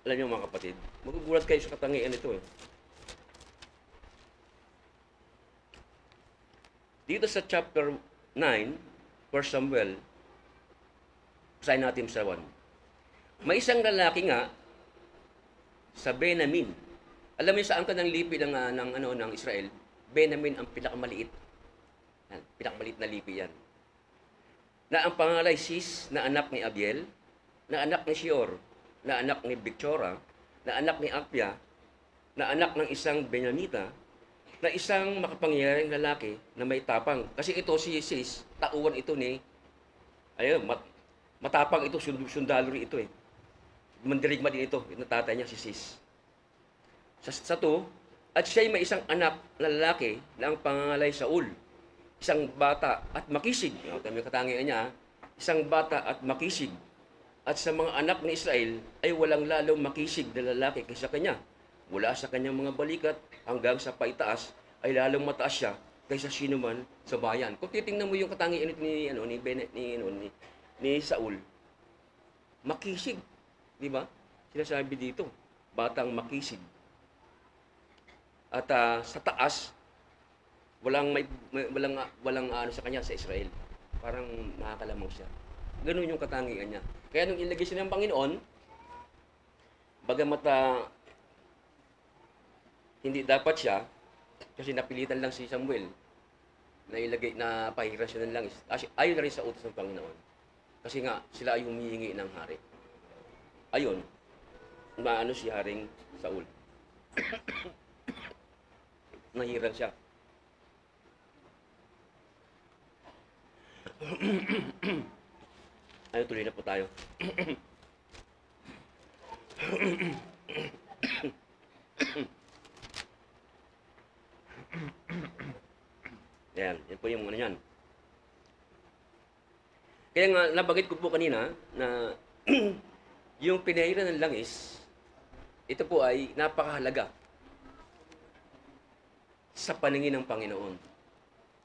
alam niyo mga kapatid, magugulat kayo sa katangian nito eh. Dito sa chapter 9, 1 Samuel, basahin natin sa 1. May isang lalaki nga sa Benamin. Alam niyo saan ka ng lipi ng Israel? Benamin ang pinakamaliit. Pinakamaliit na lipi yan. Na ang pangalay Sis, na anak ni Abiel, na anak ni Shior, na anak ni Bicchora, na anak ni Apia, na anak ng isang Benamita, na isang makapangyarihang lalaki na may tapang. Kasi ito si Sis, tauhan ito ni, matapang ito, sundalori ito eh. Mandirigma din ito, yung tatay niya si Sis. Sa to, at siya ay may isang anak na lalaki na ang pangalay Saul. Isang bata at makisig. Kami katangian niya, isang bata at makisig. At sa mga anak ni Israel ay walang lalong makisig na lalaki kaysa kanya. Mula sa kanyang mga balikat hanggang sa paitaas ay lalong mataas siya kaysa sino man sa bayan. Kung titingnan mo yung katangian ni Saul, makisig, di ba? Sinasabi dito, batang makisig. At sa taas, walang ano sa kanya sa Israel. Parang nakakalamang siya. Ganun yung katangian niya. Kaya nung ilagay siya ng Panginoon, bagamat hindi dapat siya, kasi napilitan lang si Samuel na ilagay na pahiran siya ng langis. Ayon na rin sa utos ng Panginoon. Kasi nga, sila ay humihingi ng hari. Ayon, maano si Haring Saul. Nahiran siya. Ay, tuloy na po tayo. Yan po yung ano yan. Kaya nga, nabagit ko po kanina na yung pinahiran ng langis, ito po ay napakahalaga sa paningin ng Panginoon.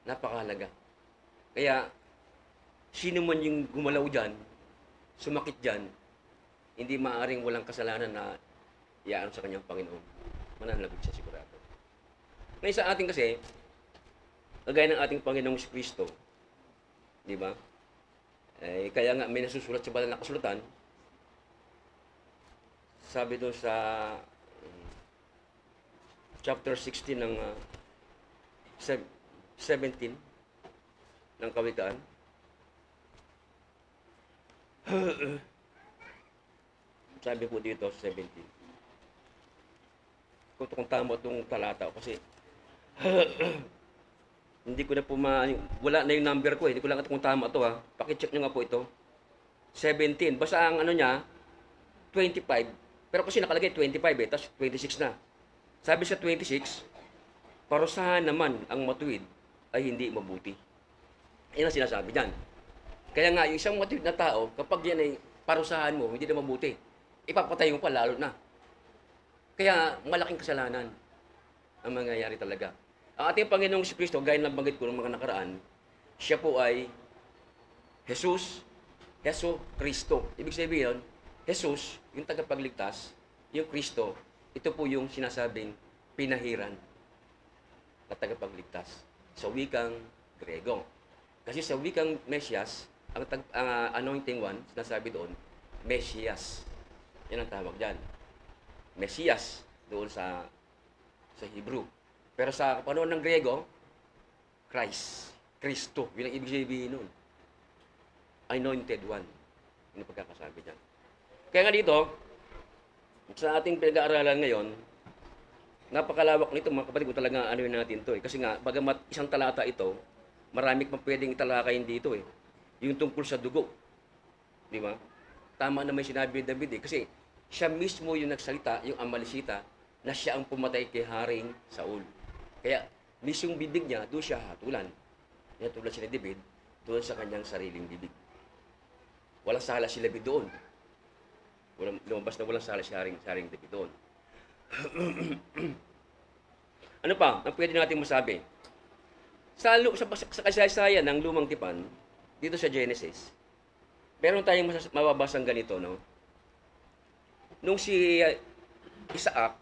Napakahalaga. Kaya, sino man yung gumalaw dyan, sumakit dyan, hindi maaaring walang kasalanan na iaan sa kanyang Panginoon. Mananalagot siya sigurado. Ngayon sa ating kasi, kagaya ng ating Panginoong Kristo, di ba? Kaya nga may nasusulat sa banal na kasulatan, sabi doon sa chapter 16 ng 17 ng Kawikaan, sabi po dito, 17. Kung tama itong talata kasi hindi ko na po wala na yung number ko eh. Hindi ko lang kung tama ito ha. Pakicheck nyo nga po ito. 17. Basta ang ano niya, 25. Pero kasi nakalagay 25 eh. Tapos 26 na. Sabi sa 26, parusahan naman ang matuwid ay hindi mabuti. Yan ang sinasabi dyan. Kaya nga, yung isang matuwid na tao, kapag yan ay parusahan mo, hindi na mabuti, ipapatay mo pa lalo na. Kaya malaking kasalanan ang mangyayari talaga. Ang ating Panginoong Kristo, gaya ng banggit ko ng mga nakaraan, siya po ay Jesus, Yeso Kristo. Ibig sabihin, Jesus, yung tagapagligtas, yung Kristo, ito po yung sinasabing pinahiran na tagapagligtas sa wikang Grego. Kasi sa wikang Mesias, ang anointing one, sinasabi doon, Mesias. Yan ang tawag dyan. Mesias doon sa Hebrew. Pero sa panahon ng Grego, Christ. Kristo. Yun ang ibig sabihin nun. Anointed one. Yun ang pagkakasabi dyan. Kaya nga dito, sa ating pinag-aaralan ngayon, napakalawak nito mga kapatid kung talaga ano yun natin to eh. Kasi nga, bagamat isang talata ito, marami pang pwedeng italakayin dito eh. Yung tungkol sa dugo. Di ba? Tama na may sinabi ni David eh. Kasi siya mismo yung nagsalita, yung Amalekita, na siya ang pumatay kay Haring Saul. Kaya, mismong bibig niya, doon siya hatulan. Yan tulad si David, doon sa kanyang sariling bibig. Walang sala si David doon. Lumabas na walang sala si Haring David doon. Ano pa ang pwede natin masabi? Sa kasaysayan ng Lumang Tipan, dito sa Genesis, meron tayong mababasang ganito, no? Nung si Isaac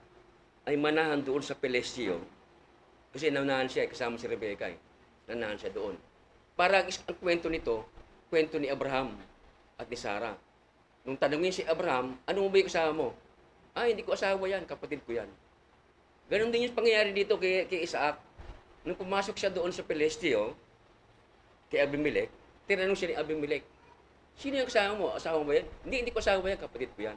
ay manahan doon sa Pelestio, kasi nanahan siya, kasama si Rebecca, nanahan siya doon. Para ang kwento nito, kwento ni Abraham at ni Sarah. Nung tanungin si Abraham, ano ba yung asawa mo? Hindi ko asawa yan, kapatid ko yan. Ganon din yung pangyayari dito kay Isaac. Nung pumasok siya doon sa Pelestio, kay Abimelech, tinanong siya ni Abimelech, sino yung asawa mo? Asawa mo ba yan? Hindi ko asawa yan, kapatid ko yan.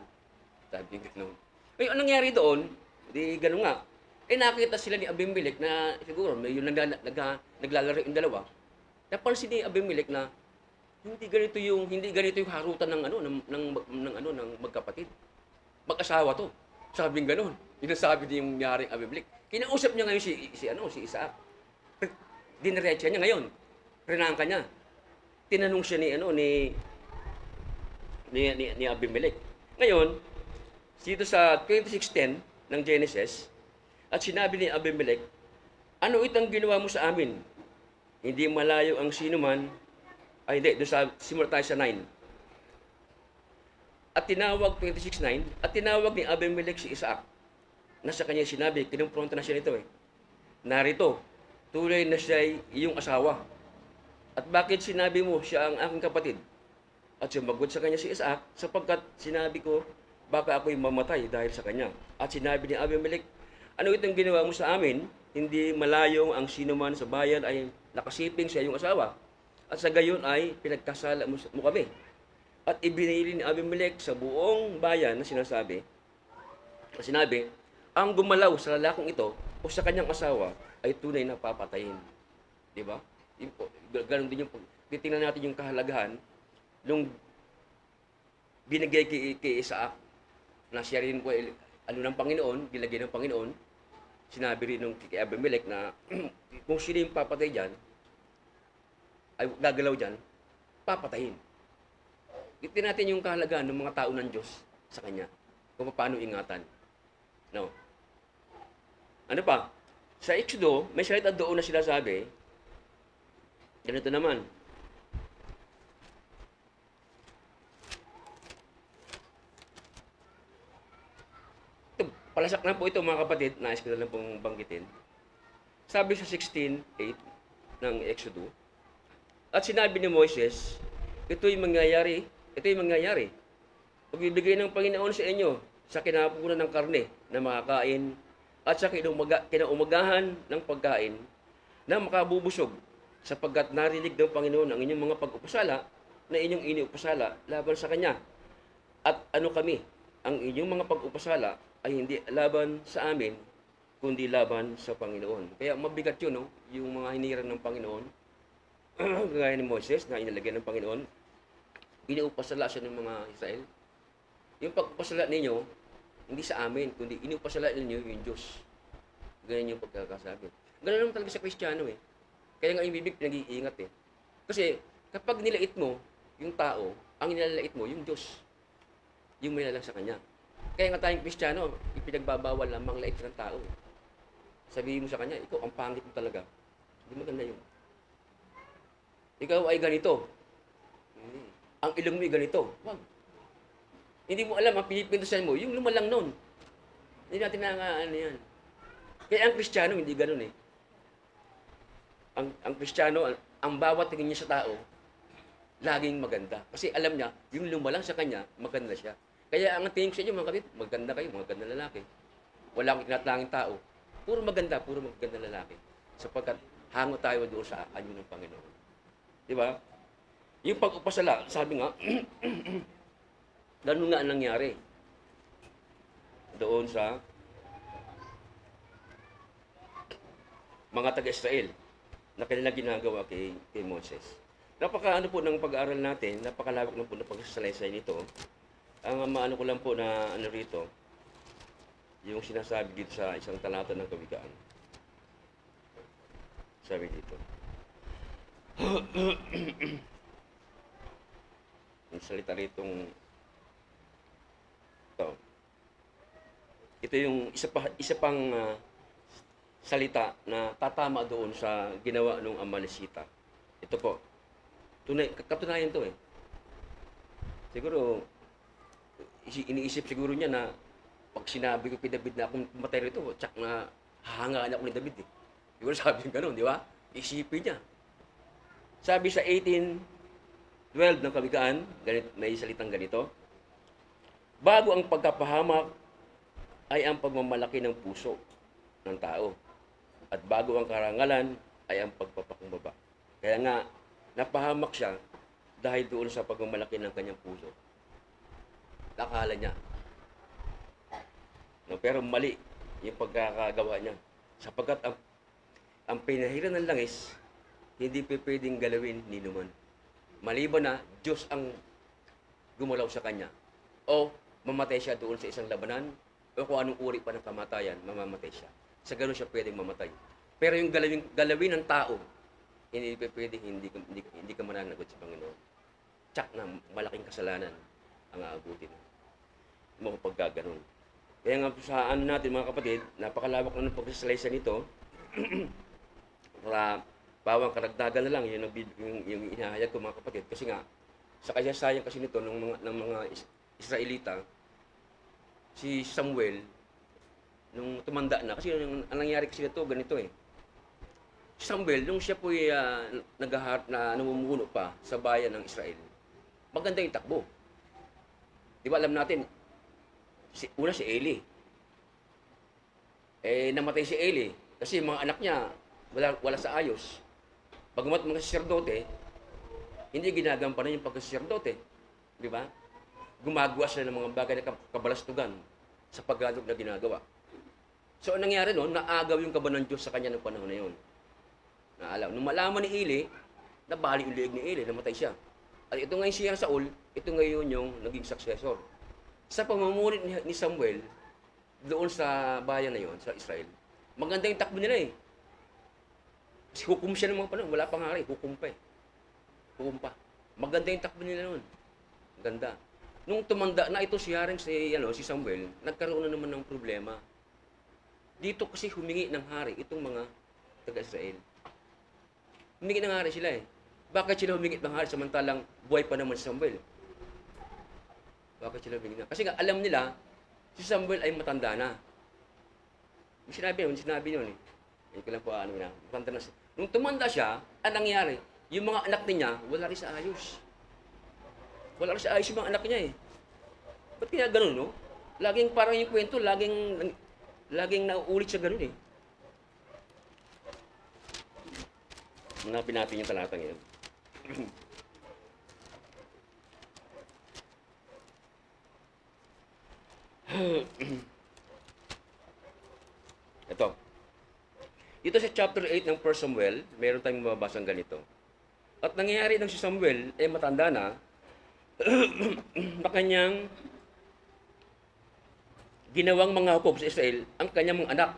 Sabi niya gano'n. Ngayon, anong nangyari doon? Di gano'n nga. Nakita sila ni Abimelech na siguro may yung naglalaro yung dalawa. Napansin ni Abimelech na hindi ganito yung harutan ng magkapatid. Mag-asawa to. Sabing gano'n. Yun ang sabi niya yung yaring Abimelech. Kinausap niya ngayon si Isaac. Diniretsa niya ngayon. Prinangka niya. Tinanong siya ni Abimelech. Ngayon, dito sa 26:10 ng Genesis, at sinabi ni Abimelech, ano itang ginawa mo sa amin? Hindi malayo ang sinuman, doon sa, simula tayo sa 9. At tinawag, 26:9, at tinawag ni Abimelech si Isaac, na sa kanya sinabi, kinumpronta na siya nito narito, tunay na siya iyong asawa. At bakit sinabi mo siya ang aking kapatid? At sumagot sa kanya si Isaac, sapagkat sinabi ko, baka ako'y mamatay dahil sa kanya. At sinabi ni Abimelech, ano itong ginawa mo sa amin? Hindi malayong ang sinuman sa bayan ay nakasiping sa iyong asawa. At sa gayon ay pinagkasala mo kami. At ibinili ni Abimelech sa buong bayan na sinabi, ang gumalaw sa lalakong ito o sa kanyang asawa ay tunay na papatayin. Di ba? Ganon din yung, titingnan natin yung kahalagahan nung binigay kay Isaac na siya rin po ng Panginoon, gilagay ng Panginoon, sinabi rin kay Abimelech na kung sino yung papatay dyan, ay gagalaw dyan, papatayin. Itin natin yung kahalagahan ng mga tao ng Diyos sa Kanya, kung paano ingatan. No? Ano pa? Sa Exodo, may salita doon na sila sabi, ganito naman, palasak na po ito mga kapatid, nais ko na lang pong banggitin. Sabi sa 16:8 ng Exodo, at sinabi ni Moises, ito'y mangyayari. Pagbibigay ng Panginoon sa inyo sa kinapunan ng karne na makakain at sa kinaumagahan ng pagkain na makabubusog sapagkat narinig ng Panginoon ang inyong mga pag-upasala na inyong iniupasala laban sa Kanya. At ano kami, ang inyong mga pag-upasala ay hindi laban sa amin, kundi laban sa Panginoon. Kaya mabigat yun, no? Yung mga hiniran ng Panginoon, gaya ni Moses na inalagay ng Panginoon, iniupasala siya ng mga Israel. Yung pag-upasala ninyo, hindi sa amin, kundi iniupasala ninyo yung Diyos. Ganyan yung pagkakasabi. Ganun naman talaga sa Kristiyano eh. Kaya nga yung bibig pinag-iingat eh. Kasi kapag nilait mo yung tao, ang nilalait mo yung Diyos. Yung may lalang sa Kanya. Kaya nga tayong Kristiyano, ipinagbabawal lamang lait ng tao. Sabihin mo sa Kanya, ikaw ang pangit mo talaga. Hindi maganda yun. Ikaw ay ganito. Ang ilong mo ay ganito. Wag. Hindi mo alam, ang pinipindusan mo, yung lumalang nun. Hindi natin ano yan. Kaya ang Kristiyano, hindi ganun eh. Ang Kristiyano, ang bawat tingin niya sa tao, laging maganda. Kasi alam niya, yung lumalang sa kanya, maganda siya. Kaya ang tingin ko sa inyo, mga kapit, maganda kayo, maganda lalaki. Wala akong tinatlanging tao. Puro maganda lalaki. Sapagkat hango tayo doon sa anyo ng Panginoon. Di ba? Yung pag-upasala, sabi nga, ganun nga ang nangyari doon sa mga taga-Israel na kanilang ginagawa kay Moses. Napaka-ano po ng pag-aaral natin, napakalawak na po ng pagsasalaysay nito. Ang maano ko lang po na ano rito, yung sinasabi dito sa isang talata ng Kawikaan. Sabi dito. Yung salita ritong ito yung isa pang salita na tatama doon sa ginawa ng Amalesita. Ito po. Katunayan to eh. Siguro, iniisip siguro niya na pag sinabi ko kay David na akong matay rito, tsak na hahangaan ako ni David eh. Siguro sabi niya gano'n, di ba? Isipin niya. Sabi sa 18:12 ng Kawikaan, may salitang ganito, bago ang pagkapahamak ay ang pagmamalaki ng puso ng tao. At bago ang karangalan ay ang pagpapakumbaba. Kaya nga, napahamak siya dahil doon sa pagmamalaki ng kanyang puso. Nakala niya. No, pero mali yung pagkakagawa niya. Sapagkat ang pinahiran ng langis, hindi pwedeng galawin ni naman. Maliban na, Diyos ang gumalaw sa kanya. O mamatay siya doon sa isang labanan, o kung anong uri pa ng kamatayan, mamamatay siya. Sa ganun siya pwedeng mamatay. Pero yung galawin ng tao, hindi pwedeng hindi ka mananagot sa Panginoon. Tsak na malaking kasalanan ang aabutin mo kapag gaganon. Kaya nga sa ano natin mga kapatid, napakalawak na ng pagsasalaysa nito. Para bawang karagdagan na lang yung inahayag ko mga kapatid. Kasi nga, sa kasaysayan kasi nito ng mga Israelita, si Samuel, nung tumanda na, kasi ang nangyari kasi nito, ganito eh. Si Samuel, nung siya po'y namumuno pa sa bayan ng Israel, maganda yung takbo. Di ba alam natin, una si Eli. Namatay si Eli kasi mga anak niya wala sa ayos. Bagamat mga saserdote, hindi ginagampanan yung pagkasaserdote. Di ba? Gumagawa sila ng mga bagay na kabalastugan sa pagganong na ginagawa. So, ang nangyari noon, naagaw yung kaba ng Diyos sa kanya ng panahon na yun. Nung malaman ni Eli, nabali yung liig ni Eli, namatay siya. At ito ngayon siya Saul, ito ngayon yung naging successor. Sa pamumulit ni Samuel, doon sa bayan na yon, sa Israel, maganda yung takbo nila eh. Kasi hukom siya ng mga panahon, wala pang hari, hukom pa eh. Hukom pa. Maganda yung takbo nila noon. Ganda. Nung tumanda na ito si Samuel, nagkaroon na naman ng problema. Dito kasi humingi ng hari itong mga taga-Israel. Humingi ng hari sila eh. Bakit sila humingi ng hari samantalang buhay pa naman si Samuel? Bakit sila humingi na? Kasi nga alam nila, si Samuel ay matanda na. Sinabi yun eh. Hindi ko lang po ano na. Matanda na siya. Nung tumanda siya, anong nangyari? Yung mga anak niya, wala rin sa ayos. Wala rin sa ayos yung mga anak niya eh. Ba't kaya ganun, no? Laging parang yung kwento, laging nauulit sa ganun eh. Hanapin natin yung talatang yun. Ito. Dito sa chapter 8 ng 1 Samuel, meron tayong mababasang ganito. At nangyayari nang si Samuel, matanda na, na kanyang ginawang mga hukom sa Israel ang kanyang mga anak.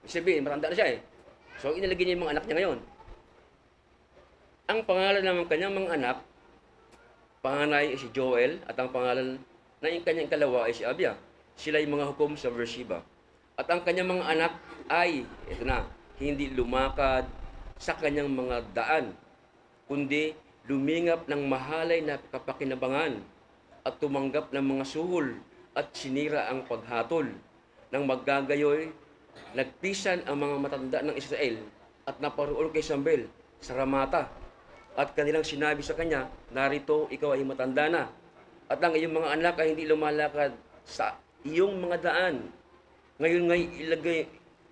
Ibig sabihin, matanda na siya eh. So, inilagay niya yung mga anak niya ngayon. Ang pangalan ng kanyang mga anak, panganay ay si Joel, at ang pangalan na yung kanyang ikalawa ay si Abia. Sila yung mga hukom sa Beersheba. At ang kanyang mga anak ay, ito na, hindi lumakad sa kanyang mga daan, kundi lumingap ng mahalay na kapakinabangan at tumanggap ng mga suhol at sinira ang paghatol. Nang maggagayoy, nagpisan ang mga matanda ng Israel at naparoon kay Samuel sa Ramata. At kanilang sinabi sa kanya, narito, ikaw ay matanda na. At ang iyong mga anak ay hindi lumalakad sa iyong mga daan. Ngayon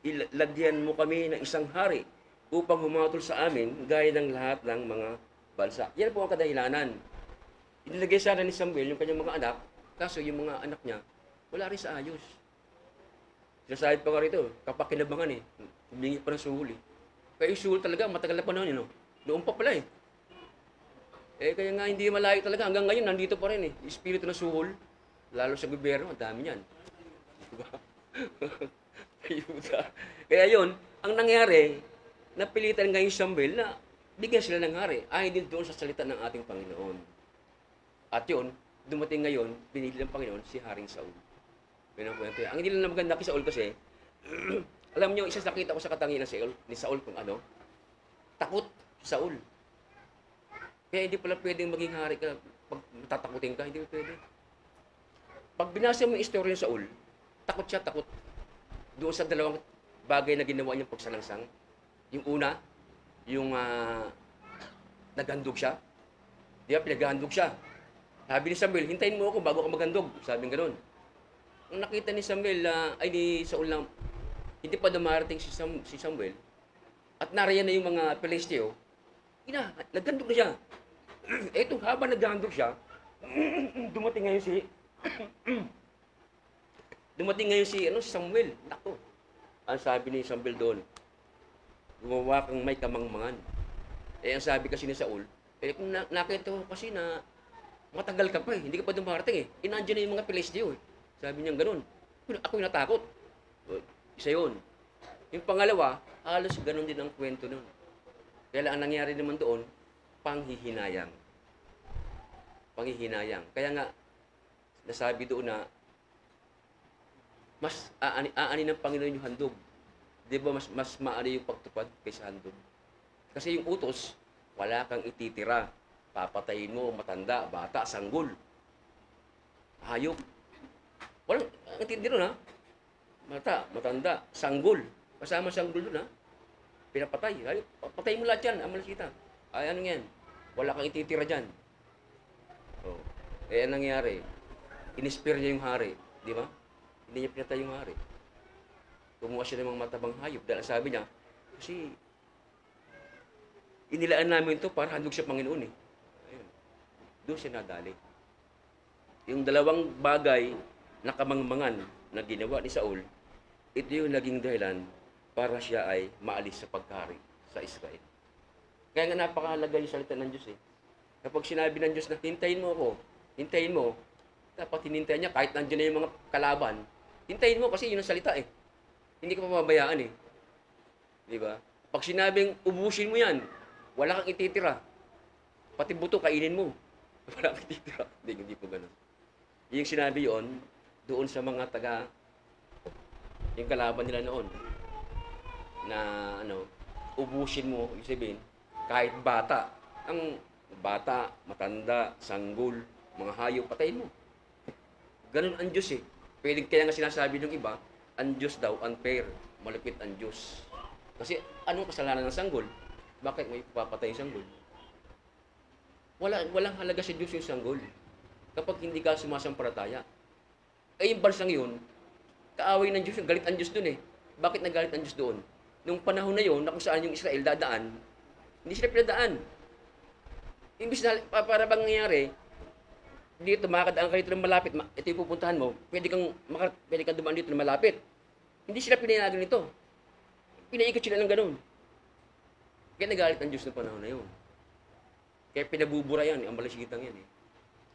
ilagyan mo kami ng isang hari upang humatol sa amin gaya ng lahat ng mga bansa. Yan po ang kadahilanan. Inilagay sana ni Samuel yung kanyang mga anak, kaso yung mga anak niya, wala rin sa ayos. Sinasabi pa nga rito, kapakinabangan eh. Humingi pa ng suhol eh. Kaya yung suhol talaga, matagal na panahon eh, no? Noon pa pala eh. Kaya nga hindi malayo talaga. Hanggang ngayon, nandito pa rin eh. Espiritu ng suhol, lalo sa gobyerno, ang dami niyan. Diba? Ayuda. Kaya yun, ang nangyari, napilitan ngayon Samuel na bigyan sila ng hari. Ay din doon sa salita ng ating Panginoon. At yun, dumating ngayon, pinili ng Panginoon si Haring Saul. Yan ang kwento. Ang hindi lang na maganda kay Saul kasi, alam niyo, isa nakita ko sa katangian ni Saul kung ano, takot si Saul. Kaya hindi pala pwedeng maging hari ka pag tatakutin ka, hindi pwede. Pag binasa mo yung istorya ng Saul, takot siya, takot. Doon sa dalawang bagay na ginawa niyang pagsalangsang. Yung una, yung naghandog siya. Di ba, pinaghandog siya. Sabi ni Samuel, hintayin mo ako bago ka maghandog. Sabi nga gano'n. Nung nakita ni Samuel, ni Saul lang, hindi pa dumarating si Samuel, at nariyan na yung mga Pilisteo, naghandog na siya. Eto, habang naghandog siya, dumating ngayon si Samuel. Nako. Ang sabi ni Samuel doon, gumawa kang may kamangmangan. Ang sabi kasi ni Saul, kung nakita ko kasi na matagal ka pa eh, hindi ka pa dumarating eh. Nandiyan na yung mga Pilisteo eh. Sabi niya gano'n. Ako yung natakot. Isa yun. Yung pangalawa, halos gano'n din ang kwento nun. Kaya ang nangyari naman doon, panghihinayang. Panghihinayang. Kaya nga, nasabi doon na, mas aani ng Panginoon yung handog. Di ba mas maani yung pagtupad kaysa handog? Kasi yung utos, wala kang ititira. Papatayin mo, matanda, bata, sanggol. Hayop. Walang ititira na. Mata, matanda, sanggol. Kasama sanggol doon ha. Pinapatay. Hayop. Patayin mo lahat yan, amalasita. Ay, ano yan? Wala kang ititira dyan. Oh. Anong nangyari? Inispire niya yung hari. Di ba? Hindi niya pinatay yung hari. Kumuha siya ng mga matabang hayop. Dahil sabi niya, kasi inilaan namin ito para handog siya Panginoon eh. Ayun. Doon siya nadali. Yung dalawang bagay na kamangmangan na ginawa ni Saul, ito yung naging dahilan para siya ay maalis sa pagkari sa Israel. Kaya nga napakahalaga yung salita ng Diyos eh. Kapag sinabi ng Diyos na hintayin mo ako, hintayin mo, dapat hinintayin niya kahit nandiyan na yung mga kalaban. Hintayin mo kasi yun ang salita eh. Hindi ka papabayaan eh. Di ba? Pag sinabing ubusin mo yan, wala kang ititira. Pati buto kainin mo. Wala kang ititira. Hindi po ganun. Yung sinabi yon doon sa mga yung kalaban nila noon na ubusin mo, yung sabihin, kahit bata. Ang bata, matanda, sanggol, mga hayop, patayin mo. Ganun ang Diyos eh. Pwedeng kaya nga sinasabi ng iba, unjust daw, unfair, malupit ang Diyos. Kasi anong kasalanan ng sanggol? Bakit may papatay yung sanggol? Walang halaga sa Diyos yung sanggol kapag hindi ka sumasampalataya. Eh yung barsang yun, kaaway ng Diyos, galit ang Diyos dun eh. Bakit nagalit ang Diyos doon? Nung panahon na yun, na kung saan yung Israel dadaan, hindi sila pinadaan. Imbis na, para bang nangyari, dito, makakadaan ka dito ng malapit, ito yung pupuntahan mo, pwede kang dumaan dito ng malapit. Hindi sila pinayagan nito. Pinaikot sila ng ganun. Kaya nagalit ang Diyos ng panahon na yun. Kaya pinabubura yan, ang malasitang yan eh.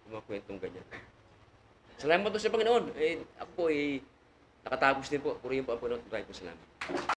Yung mga kwentong ganyan. Salamat po sa Panginoon. Ako po nakatapos din po. Purihin po ang Panginoon. Maraming po salamat.